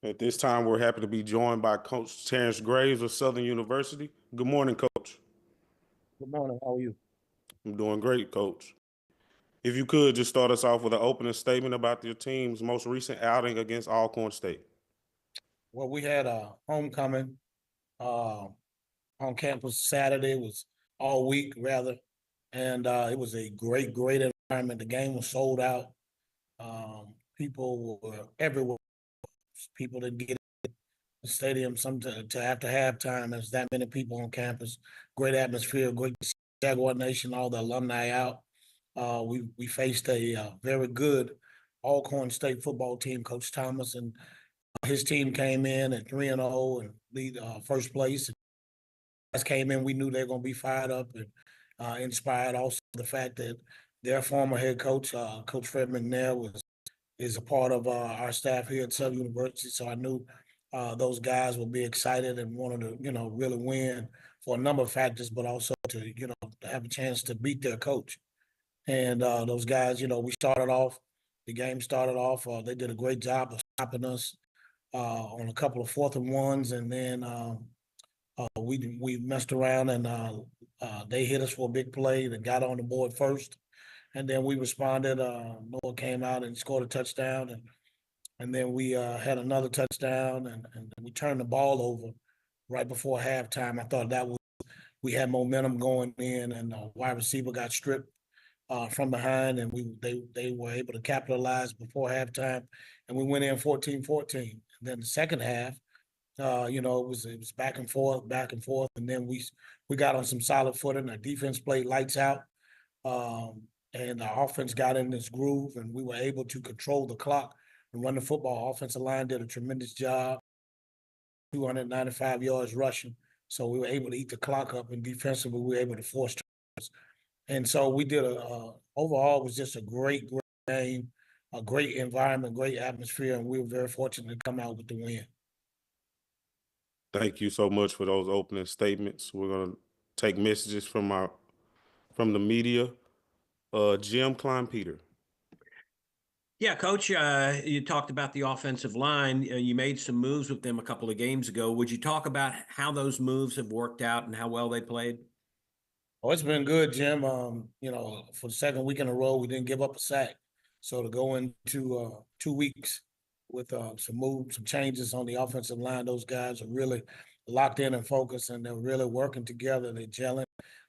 At this time, we're happy to be joined by Coach Terrence Graves of Southern University. Good morning, Coach. Good morning. How are you? I'm doing great, Coach. If you could just start us off with an opening statement about your team's most recent outing against Alcorn State. Well, we had a homecoming on campus Saturday. It was all week rather, and it was a great environment. The game was sold out. People were everywhere. People didn't get in the stadium to after halftime. There's that many people on campus. Great atmosphere. Great to see Jaguar Nation, all the alumni out. We faced a very good Alcorn State football team. Coach Thomas and his team came in at 3-0 and lead first place. As came in, we knew they were going to be fired up and inspired. Also, the fact that their former head coach, Coach Fred McNair, is a part of our staff here at Southern University. So I knew those guys would be excited and wanted to, really win for a number of factors, but also to, to have a chance to beat their coach. And those guys, we started off. The game started off. They did a great job of stopping us on a couple of 4th and 1s, and then we messed around and they hit us for a big play that got on the board first, and then we responded. Noah came out and scored a touchdown, and then we had another touchdown, and we turned the ball over right before halftime. I thought we had momentum going in, and the wide receiver got stripped from behind, and they were able to capitalize before halftime, and we went in 14-14. And then the second half, it was back and forth, and then we got on some solid footing. Our defense played lights out, and our offense got in this groove, and we were able to control the clock and run the football. Offensive line did a tremendous job, 295 yards rushing. So we were able to eat the clock up, and defensively we were able to force turnovers. And so we did overall, it was just a great game, a great environment, great atmosphere, and we were very fortunate to come out with the win. Thank you so much for those opening statements. We're going to take messages from the media. Jim Klein-Peter. Yeah, Coach, you talked about the offensive line. You made some moves with them a couple of games ago. Would you talk about how those moves have worked out and how well they played? Oh, it's been good, Jim. For the second week in a row, we didn't give up a sack. So to go into 2 weeks with some changes on the offensive line, those guys are really locked in and focused, and they're really working together. They're gelling.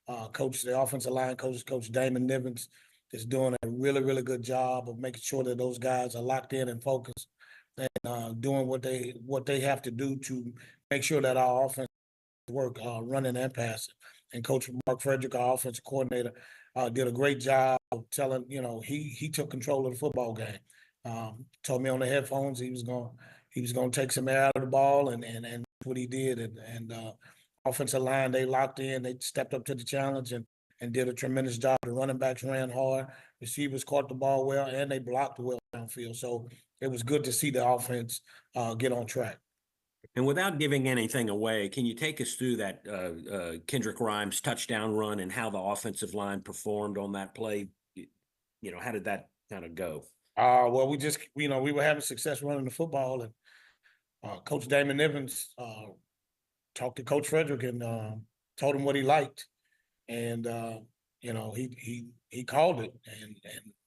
The offensive line Coach Damon Nivens is doing a really good job of making sure that those guys are locked in and focused and doing what they have to do to make sure that our offense work running and passing. And Coach Mark Frederick, our offensive coordinator, did a great job of telling, he took control of the football game. Told me on the headphones he was going to take some air out of the ball, and what he did. And offensive line, they locked in, they stepped up to the challenge and did a tremendous job. The running backs ran hard, receivers caught the ball well, and they blocked well downfield. So it was good to see the offense get on track. And without giving anything away, can you take us through that Kendrick Grimes touchdown run and how the offensive line performed on that play? How did that kind of go? Well, we were having success running the football, and Coach Damon Nivens talked to Coach Frederick and told him what he liked, and he called it. And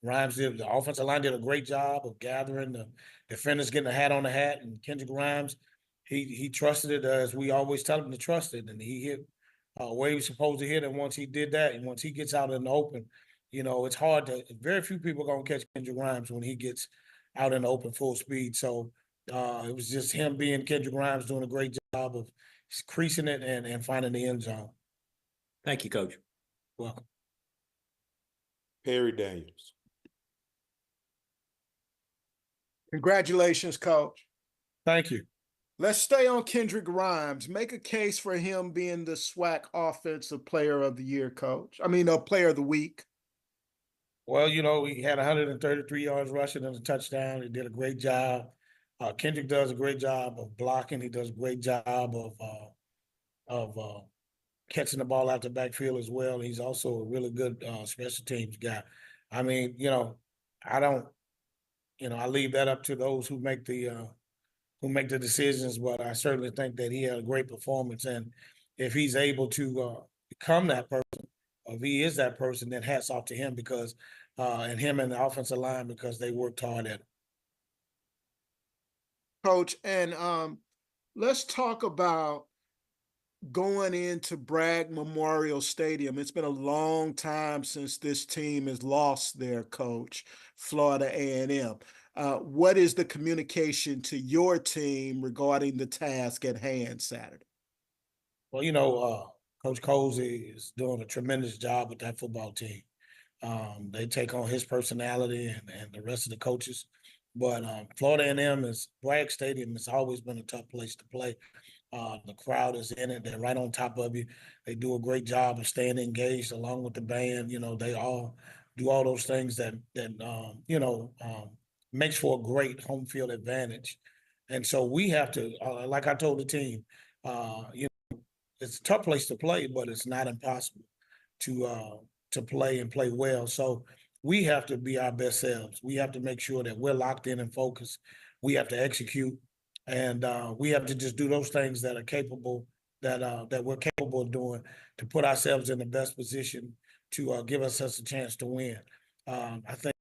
Grimes did. The offensive line did a great job of gathering the defenders, getting a hat on the hat, and Kendrick Grimes. He trusted it as we always tell him to trust it, and he hit where he was supposed to hit. And once he did that, and once he gets out in the open, it's hard to. Very few people are gonna catch Kendrick Grimes when he gets out in the open full speed. So it was just him being Kendrick Grimes doing a great job of creasing it and finding the end zone. Thank you, Coach. Welcome. Perry Daniels. Congratulations, Coach. Thank you. Let's stay on Kendrick Grimes. Make a case for him being the SWAC Offensive Player of the Year, Coach. Player of the Week. Well, he had 133 yards rushing and a touchdown. He did a great job. Kendrick does a great job of blocking. He does a great job of catching the ball out the backfield as well. He's also a really good special teams guy. I leave that up to those who make the who make the decisions, but I certainly think that he had a great performance. And if he's able to become that person, or if he is that person, then hats off to him because and him and the offensive line because they worked hard at it. Coach, and let's talk about going into Bragg Memorial Stadium. It's been a long time since this team has lost their coach, Florida A&M. What is the communication to your team regarding the task at hand Saturday? Well, Coach Colsey is doing a tremendous job with that football team. They take on his personality and the rest of the coaches. But Florida A&M Bragg Stadium has always been a tough place to play. The crowd is in it. They're right on top of you. They do a great job of staying engaged along with the band. They all do all those things that makes for a great home field advantage. And so we have to, like I told the team, it's a tough place to play, but it's not impossible to play and play well. So we have to be our best selves. We have to make sure that we're locked in and focused. We have to execute, and we have to just do those things that are capable that we're capable of doing to put ourselves in the best position to give us a chance to win. I think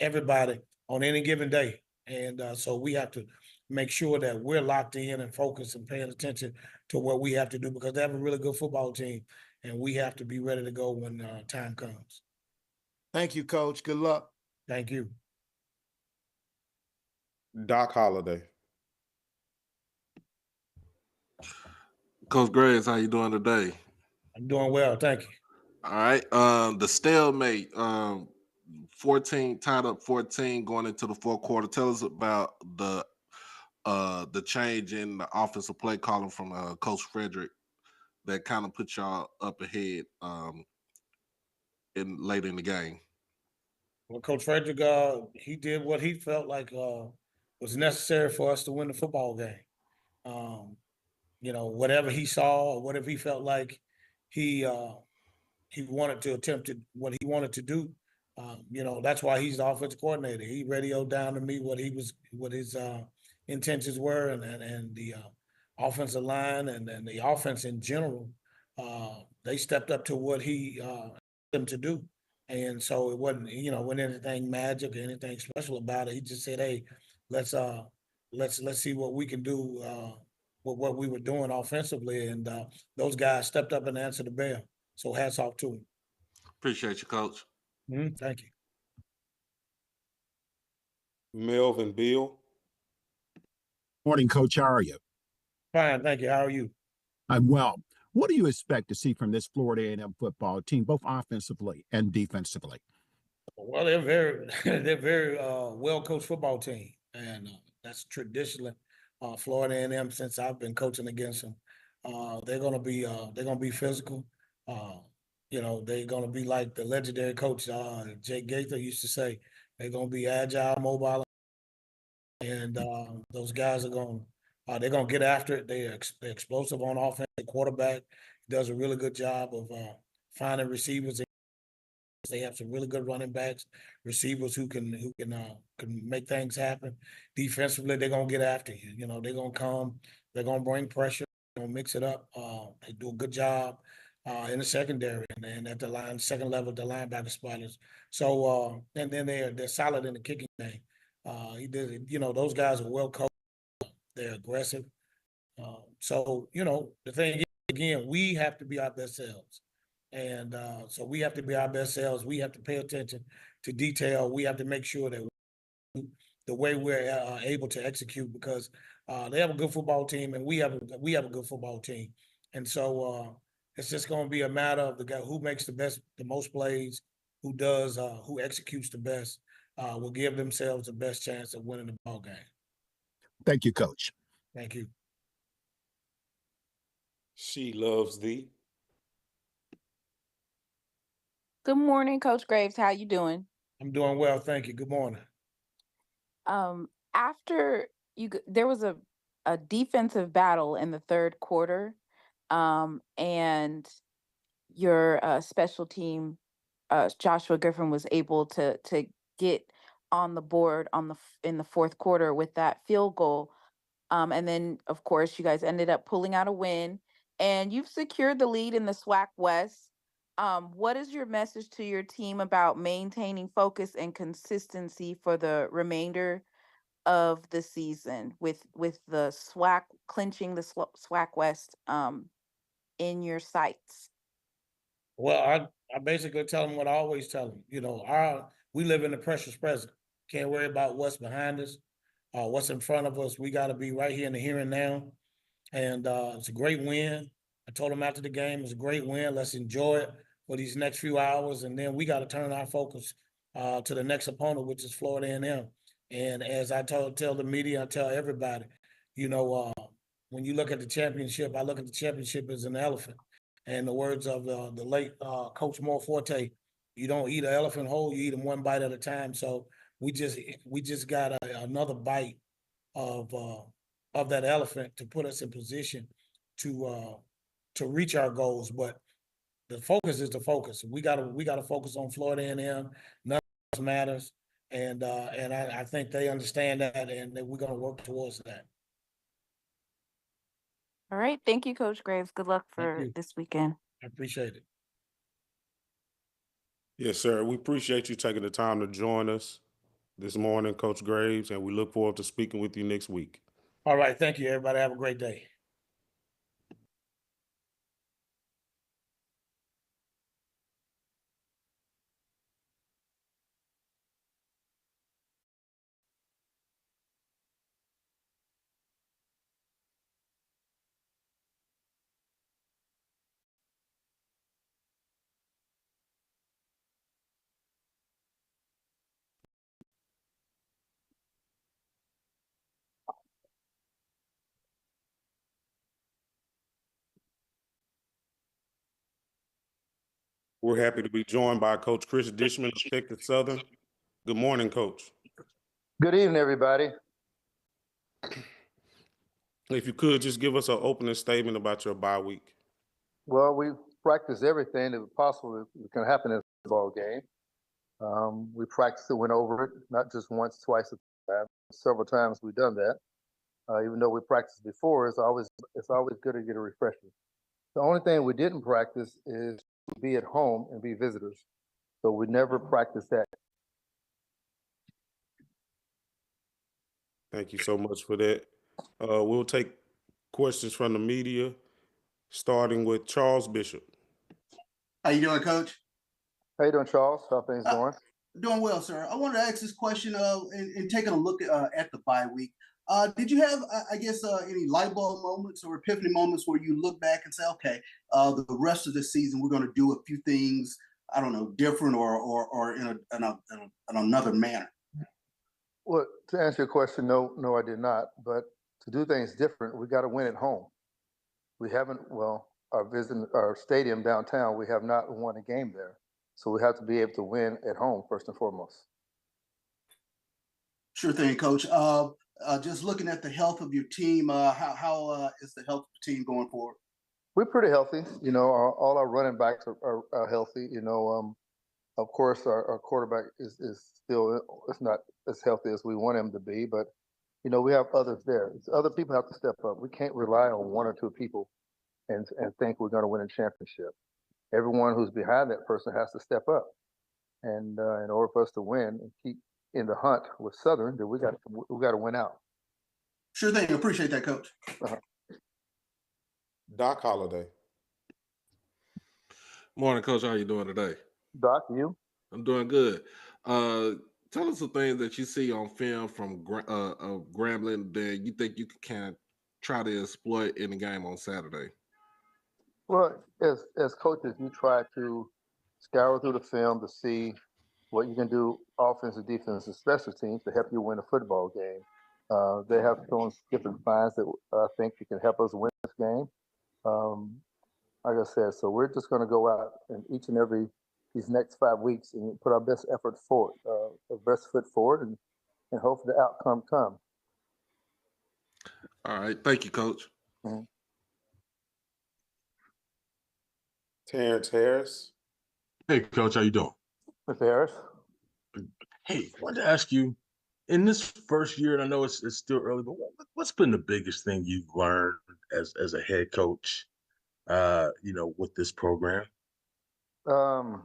everybody on any given day, and so we have to make sure that we're locked in and focused and paying attention to what we have to do because they have a really good football team, and we have to be ready to go when time comes. Thank you, Coach. Good luck. Thank you. Doc Holliday. Coach Graves, how you doing today? I'm doing well, thank you. All right. The stalemate, 14 tied up 14 going into the fourth quarter. Tell us about the change in the offensive play calling from Coach Frederick that kind of put y'all up ahead late in the game. Well, Coach Frederick, he did what he felt like was necessary for us to win the football game. Whatever he saw, or whatever he felt like he wanted to attempt what he wanted to do. That's why he's the offensive coordinator. He radioed down to me what his intentions were, and the offensive line and the offense in general. They stepped up to what he asked them to do, and so it wasn't anything magic or anything special about it. He just said, "Hey, let's see what we can do with what we were doing offensively," and those guys stepped up and answered the bell. So hats off to him. Appreciate you, Coach. Thank you. Melvin Beal. Morning, Coach. How are you? Fine, thank you. How are you? I'm well. What do you expect to see from this Florida A&M football team, both offensively and defensively? Well, they're very well coached football team, and that's traditionally Florida A&M since I've been coaching against them. They're gonna be physical. They're gonna be like the legendary coach Jake Gaither used to say. They're gonna be agile, mobile, and those guys are they're gonna get after it. They're explosive on offense. The quarterback does a really good job of finding receivers. They have some really good running backs, receivers who can make things happen. Defensively, they're gonna get after you. They're gonna come. They're gonna bring pressure. They're gonna mix it up. They do a good job in the secondary and at the second level, the linebacker spotters. So and then they're solid in the kicking game. Those guys are well coached. They're aggressive. The thing is, again, we have to be our best selves. And so we have to be our best selves. We have to pay attention to detail. We have to make sure that the way we're able to execute because they have a good football team and we have a good football team. And so it's just going to be a matter of the guy who makes the most plays, who executes the best, will give themselves the best chance of winning the ball game. Thank you, Coach. Thank you. She loves thee. Good morning, Coach Graves. How you doing? I'm doing well, thank you. Good morning. After there was a defensive battle in the third quarter, and your special team, Joshua Griffin, was able to get on the board in the fourth quarter with that field goal. And then, of course, you guys ended up pulling out a win, and you've secured the lead in the SWAC West. What is your message to your team about maintaining focus and consistency for the remainder of the season with the SWAC clinching the SWAC West in your sights? Well, I basically tell them what I always tell them. You know, we live in the precious present. Can't worry about what's behind us, what's in front of us. We got to be right here in the here and now. And it's a great win. I told them after the game, it's a great win. Let's enjoy it for these next few hours, and then we got to turn our focus to the next opponent, which is Florida A&M. And as I tell the media, I tell everybody, you know, when you look at the championship, I look at the championship as an elephant. And the words of the late Coach Moore Forte, you don't eat an elephant whole, you eat them one bite at a time. So we just got another bite of that elephant to put us in position to reach our goals. But the focus is the focus. We gotta focus on Florida A&M. Nothing else matters, and I think they understand that, and that we're gonna work towards that. All right. Thank you, Coach Graves. Good luck for this weekend. I appreciate it. Yes, sir. We appreciate you taking the time to join us this morning, Coach Graves, and we look forward to speaking with you next week. All right. Thank you, everybody. Have a great day. We're happy to be joined by Coach Chris Dishman of Texas Southern. Good morning, Coach. Good evening, everybody. If you could just give us an opening statement about your bye week. Well, we practiced everything that possibly can happen in a football game. We practiced it, went over it, not just once, twice, several times we've done that. Even though we practiced before, it's always good to get a refresher. The only thing we didn't practice is be at home and be visitors. So we never practiced that. Thank you so much for that. We'll take questions from the media, starting with Charles Bishop. How you doing, Coach? How you doing, Charles? How things going? Doing well, sir. I wanted to ask this question in taking a look at the bye week. Did you have, I guess, any light bulb moments or epiphany moments where you look back and say, okay, the rest of the season, we're going to do a few things, I don't know, different or in another manner? Well, to answer your question, no, I did not. But to do things different, we got to win at home. We haven't, our stadium downtown, we have not won a game there. So we have to be able to win at home, first and foremost. Sure thing, Coach. Just looking at the health of your team, how is the health of the team going forward? We're pretty healthy. You know, all our running backs are healthy. You know, of course, our quarterback is still not as healthy as we want him to be, but you know, we have others there. Other people have to step up. We can't rely on one or two people and think we're going to win a championship. Everyone who's behind that person has to step up. And in order for us to win and keep in the hunt with Southern, then we got to win out. Sure thing. Appreciate that, Coach. Doc Holliday. Morning, Coach. How you doing today? Doc, you? I'm doing good. Tell us the things that you see on film from Grambling that you think you can kind of try to exploit in the game on Saturday. Well, as coaches, you try to scour through the film to see what you can do offensive, defensive, special teams to help you win a football game. They have shown different finds that I think can help us win this game. Like I said, so we're just going to go out and each and every these next 5 weeks and put our best effort forward, our best foot forward, and hope the outcome come. All right, thank you, Coach. Mm-hmm. Terrence Harris. Hey, Coach, how you doing? Mr. Harris. Hey, I wanted to ask you, in this first year, and I know it's still early, but what's been the biggest thing you've learned as a head coach, with this program? The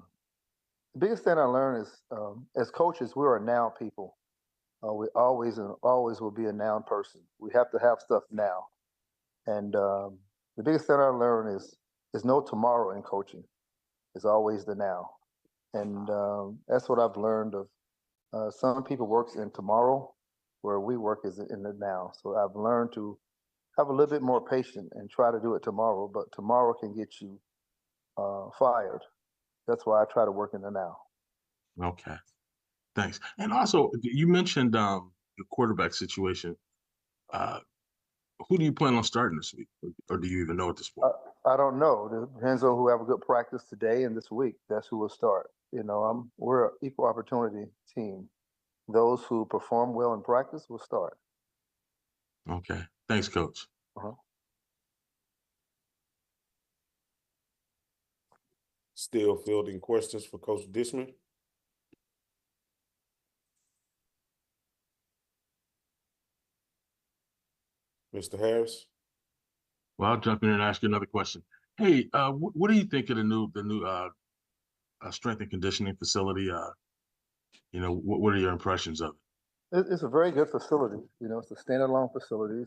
biggest thing I learned is, as coaches, we are now people. We always and always will be a noun person. We have to have stuff now. And the biggest thing I learned is there's no tomorrow in coaching. It's always the now. And that's what I've learned of. Some people works in tomorrow, where we work is in the now. So I've learned to have a little bit more patience and try to do it tomorrow, but tomorrow can get you fired. That's why I try to work in the now. Okay, thanks. And also, you mentioned the quarterback situation. Who do you plan on starting this week, or do you even know at this point? I don't know. It depends on who have a good practice today and this week. That's who will start. We're an equal opportunity team. Those who perform well in practice will start. Okay, thanks, Coach. Still fielding questions for Coach Dishman. Mr. Harris. Well, I'll jump in and ask you another question. Hey, what do you think of the new strength and conditioning facility? What are your impressions of it? It's a very good facility. It's a standalone facility.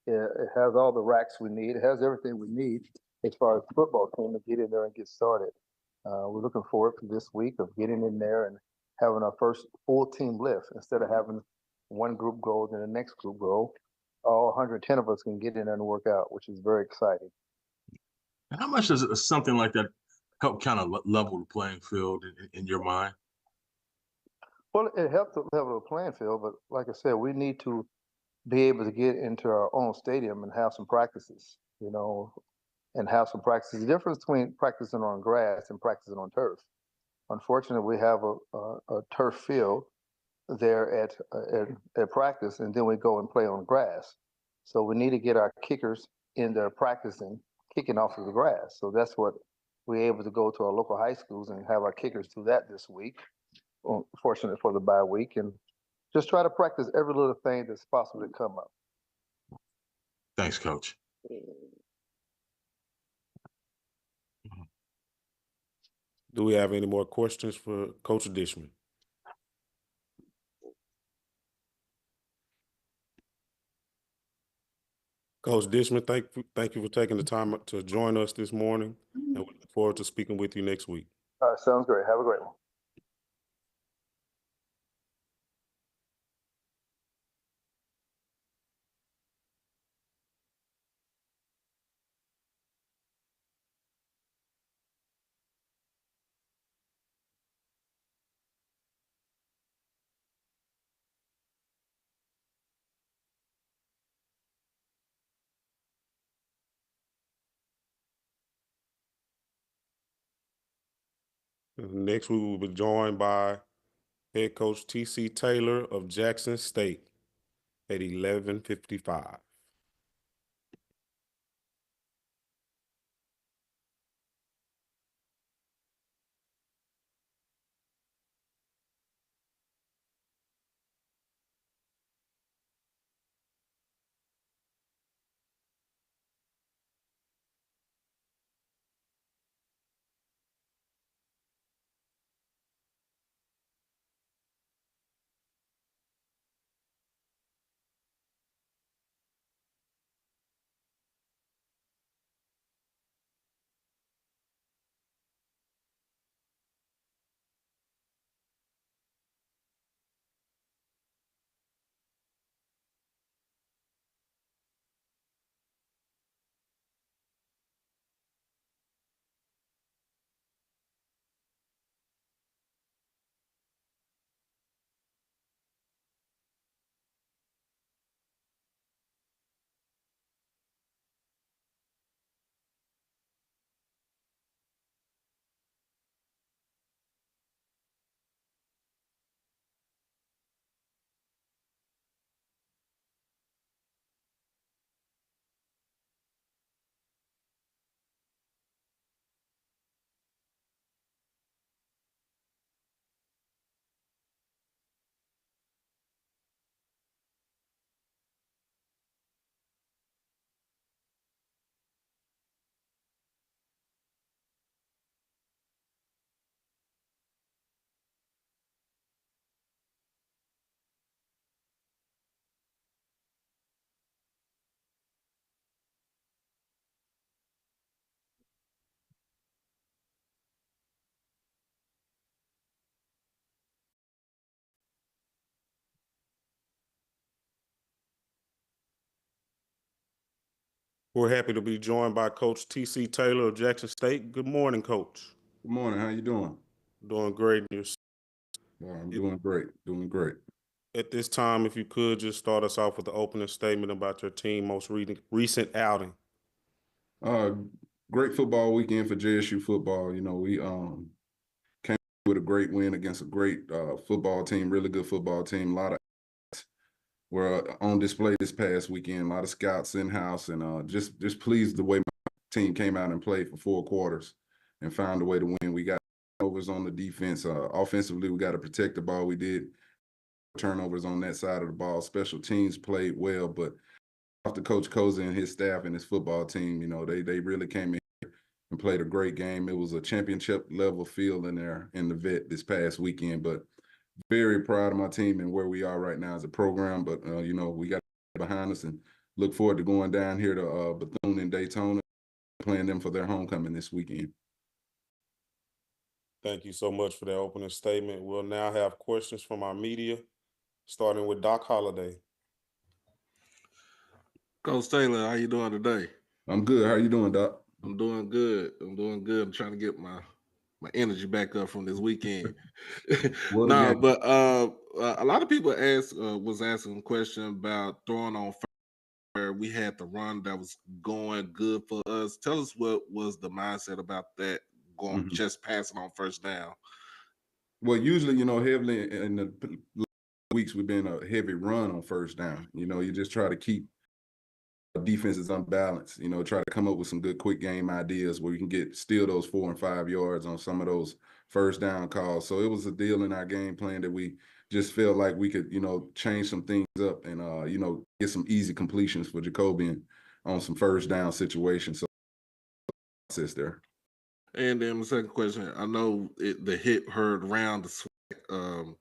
It has all the racks we need. It has everything we need as far as the football team to get in there and get started. We're looking forward to this week of getting in there and having our first full team lift instead of having one group go, then the next group go. All 110 of us can get in there and work out, which is very exciting. And how much does something like that help kind of level the playing field in your mind? Well, it helps to level the playing field, but like I said, we need to be able to get into our own stadium and have some practices, and have some practices. The difference between practicing on grass and practicing on turf. Unfortunately, we have a turf field there at practice, and then we go and play on grass. So we need to get our kickers in there practicing, kicking off of the grass. So that's what we're able to go to our local high schools and have our kickers do that this week. Fortunate for the bye week, and just try to practice every little thing that's possible to come up. Thanks, Coach. Do we have any more questions for Coach Dishman? Coach Dishman, thank you for taking the time to join us this morning, and we look forward to speaking with you next week. All right, sounds great. Have a great one. Next, we will be joined by head coach T.C. Taylor of Jackson State at 11:55. We're happy to be joined by Coach T.C. Taylor of Jackson State. Good morning, Coach. Good morning. How you doing? Doing great. I'm doing great. Doing great. At this time, if you could just start us off with the opening statement about your team most recent outing. Great football weekend for JSU football. You know, we came with a great win against a great football team, really good football team. A lot of were on display this past weekend. A lot of scouts in house, and just pleased the way my team came out and played for 4 quarters and found a way to win. We got turnovers on the defense. Offensively, we got to protect the ball. We did turnovers on that side of the ball. Special teams played well, but after Coach Koza and his staff and his football team, you know, they really came in and played a great game. It was a championship level field in there in the vet this past weekend, but very proud of my team and where we are right now as a program. But, you know, we got behind us and look forward to going down here to Bethune and Daytona, playing them for their homecoming this weekend. Thank you so much for that opening statement. We'll now have questions from our media, starting with Doc Holliday. Coach Taylor, how you doing today? I'm good. How you doing, Doc? I'm doing good. I'm trying to get my energy back up from this weekend. But a lot of people was asking a question about throwing on where we had the run that was going good for us. Tell us what was the mindset about that going just passing on first down. Well, usually, you know, heavily in the weeks we've been a heavy run on first down. You know, you just try to keep defense is unbalanced, you know, try to come up with some good quick game ideas where you can steal those 4 and 5 yards on some of those first down calls. So it was a deal in our game plan that we just felt like we could, you know, change some things up and, you know, get some easy completions for Jacobian on some first down situations. So process there. And then the second question, I know the hit heard around the SWAC.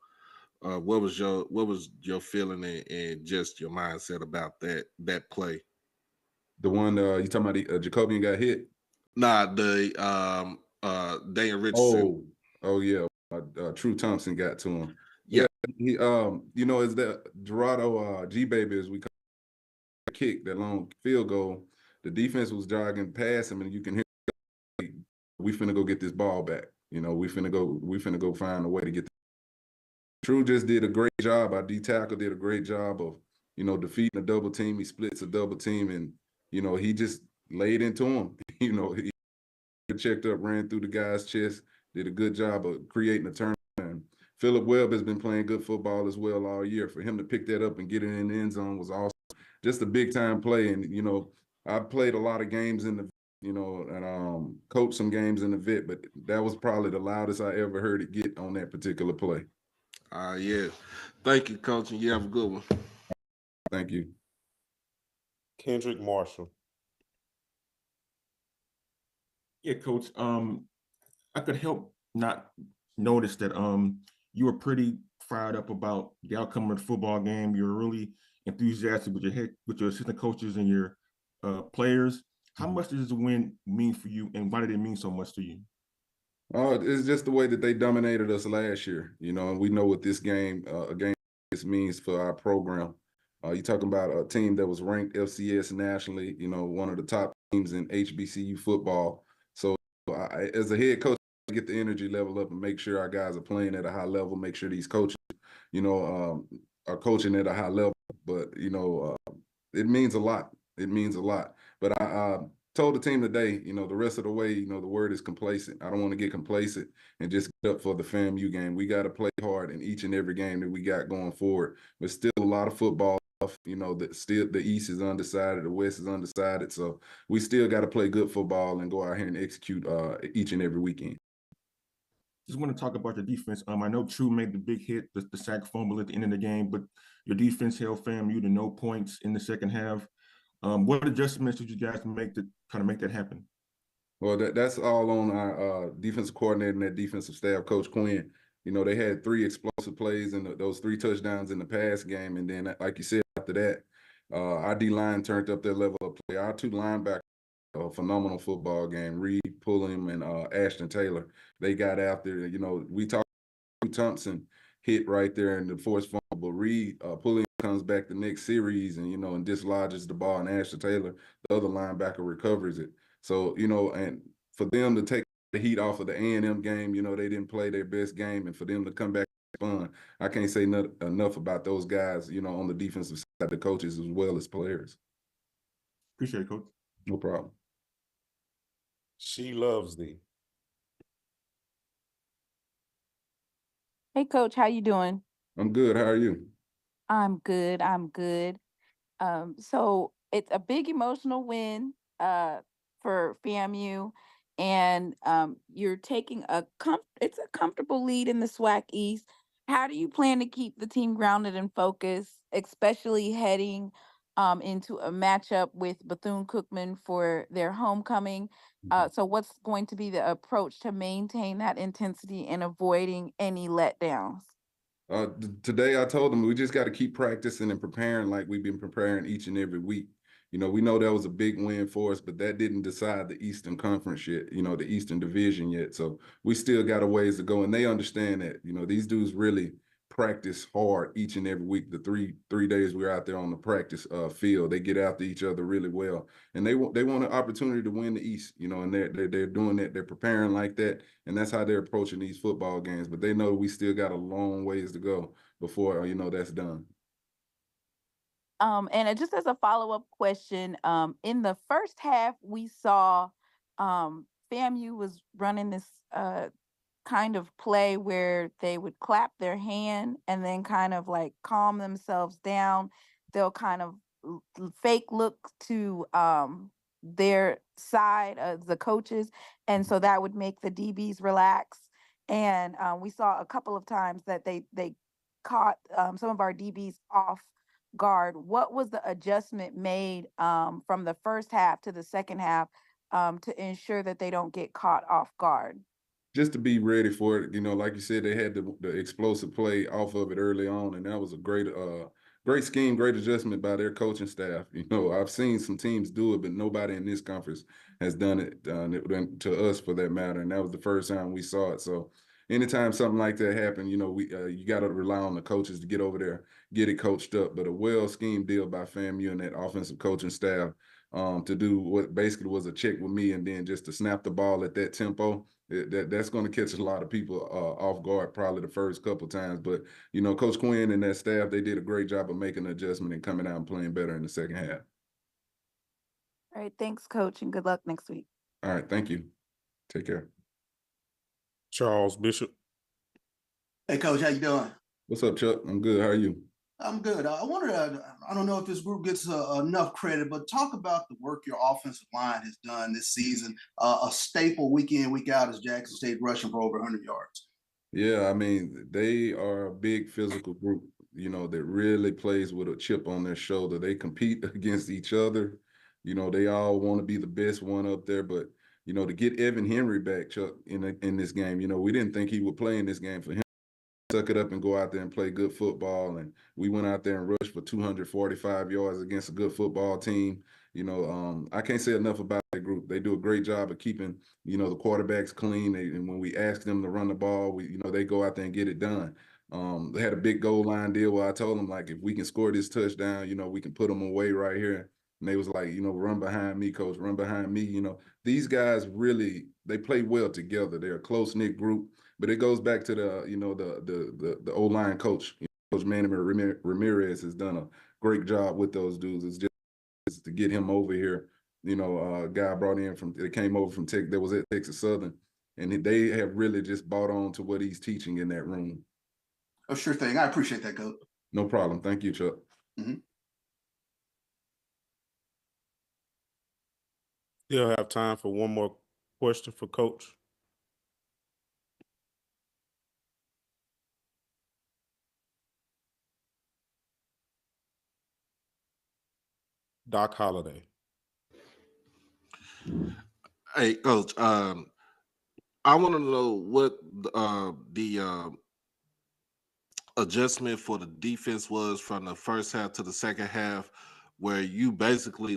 What was your feeling and just your mindset about that play? The one you talking about, the Jacobian got hit? Nah, the Daniel Richardson. Oh yeah. True Thompson got to him. Yeah. He you know, is that Dorado G baby, as we call it, kick that long field goal. The defense was jogging past him, and you can hear we finna go get this ball back. You know, we finna go find a way to get. True just did a great job. Our D tackle did a great job of, you know, defeating a double team. He splits a double team, and you know, he just laid into him. You know, he checked up, ran through the guy's chest, did a good job of creating a turn. And Philip Webb has been playing good football as well all year. For him to pick that up and get it in the end zone was awesome. Just a big time play. And, you know, I played a lot of games in the, you know, and coached some games in the vet, but that was probably the loudest I ever heard it get on that particular play. Yeah. Thank you, Coach, and you have a good one. Thank you. Kendrick Marshall. Yeah, Coach. I could help not notice that you were pretty fired up about the outcome of the football game. You were really enthusiastic with your assistant coaches and your players. How much does the win mean for you, and why did it mean so much to you? It's just the way that they dominated us last year, you know, and we know what this game, this means for our program. You're talking about a team that was ranked FCS nationally, you know, one of the top teams in HBCU football. So as a head coach, I get the energy level up and make sure our guys are playing at a high level, make sure these coaches, you know, are coaching at a high level. But, you know, it means a lot. It means a lot. But I told the team today, you know, the rest of the way, you know, the word is complacent. I don't want to get complacent and just get up for the FAMU game. We got to play hard in each and every game that we got going forward. But still a lot of football. You know, still the East is undecided, the West is undecided. So we still got to play good football and go out here and execute each and every weekend. Just want to talk about the defense. I know True made the big hit, the sack fumble at the end of the game, but your defense held FAMU to no points in the second half. What adjustments did you guys make to kind of make that happen? Well, that's all on our defensive coordinator and that defensive staff, Coach Quinn. You know, they had 3 explosive plays and those 3 touchdowns in the pass game. And then, like you said, after that, our D-line turned up their level of play. Our 2 linebackers, a phenomenal football game, Reed Pulliam and Ashton Taylor. They got after, you know, we talked Thompson hit right there in the forced fumble, but Reed Pulliam comes back the next series and, and dislodges the ball, and Asher Taylor, the other linebacker, recovers it. So, and for them to take the heat off of the A&M game, they didn't play their best game, and for them to come back fun, I can't say enough about those guys, on the defensive side, the coaches as well as players. Appreciate it, Coach. No problem. She loves thee. Hey, Coach, how you doing? I'm good. How are you? I'm good. I'm good. So it's a big emotional win for FAMU, and you're taking it's a comfortable lead in the SWAC East. How do you plan to keep the team grounded and focused, especially heading into a matchup with Bethune-Cookman for their homecoming? So what's going to be the approach to maintain that intensity and avoiding any letdowns? Today I told them we just got to keep practicing and preparing like we've been preparing each and every week. We know that was a big win for us, but that didn't decide the Eastern Conference yet, the Eastern Division yet. So we still got a ways to go, and they understand that. These dudes really practice hard each and every week. The three days we're out there on the practice field, they get after each other really well, and they want an opportunity to win the East. And they're doing that. They're preparing like that, and that's how they're approaching these football games. But they know we still got a long ways to go before that's done. And just as a follow-up question, in the first half, we saw FAMU was running this kind of play where they would clap their hand and then kind of like calm themselves down. They'll kind of fake look to their side of the coaches, and so that would make the DBs relax. And we saw a couple of times that they caught some of our DBs off guard. What was the adjustment made from the first half to the second half to ensure that they don't get caught off guard? Just to be ready for it, like you said, they had the explosive play off of it early on, and that was a great scheme, great adjustment by their coaching staff. I've seen some teams do it, but nobody in this conference has done it to us for that matter, and that was the first time we saw it. So anytime something like that happened, you got to rely on the coaches to get over there, get it coached up. But a well-schemed deal by FAMU and that offensive coaching staff to do what basically was a check with me, and then just to snap the ball at that tempo. That's going to catch a lot of people off guard probably the first couple times. But, Coach Quinn and that staff, they did a great job of making an adjustment and coming out and playing better in the second half. All right. Thanks, Coach, and good luck next week. All right. Thank you. Take care. Charles Bishop. Hey, Coach, how you doing? What's up, Chuck? I'm good. How are you? I'm good. I wonder, I don't know if this group gets enough credit, but talk about the work your offensive line has done this season. A staple week in, week out is Jackson State rushing for over 100 yards. Yeah, I mean, they are a big physical group, that really plays with a chip on their shoulder. They compete against each other. They all want to be the best one up there. But, to get Evan Henry back, Chuck, in this game, we didn't think he would play in this game. For him suck it up and go out there and play good football. And we went out there and rushed for 245 yards against a good football team. I can't say enough about that group. They do a great job of keeping, the quarterbacks clean. And when we ask them to run the ball, they go out there and get it done. They had a big goal line deal where I told them, like, if we can score this touchdown, we can put them away right here. And they was like, run behind me, coach, run behind me. These guys really, they play well together. They're a close-knit group. But it goes back to the O-line coach. Coach Manny Ramirez has done a great job with those dudes. It's just to get him over here. A guy brought in that came over from Tech that was at Texas Southern, and they have really just bought on to what he's teaching in that room. Oh, sure thing. I appreciate that, Coach. No problem. Thank you, Chuck. Mm-hmm. Still have time for one more question for Coach. Doc Holliday. Hey, Coach, I want to know what the adjustment for the defense was from the first half to the second half, where you basically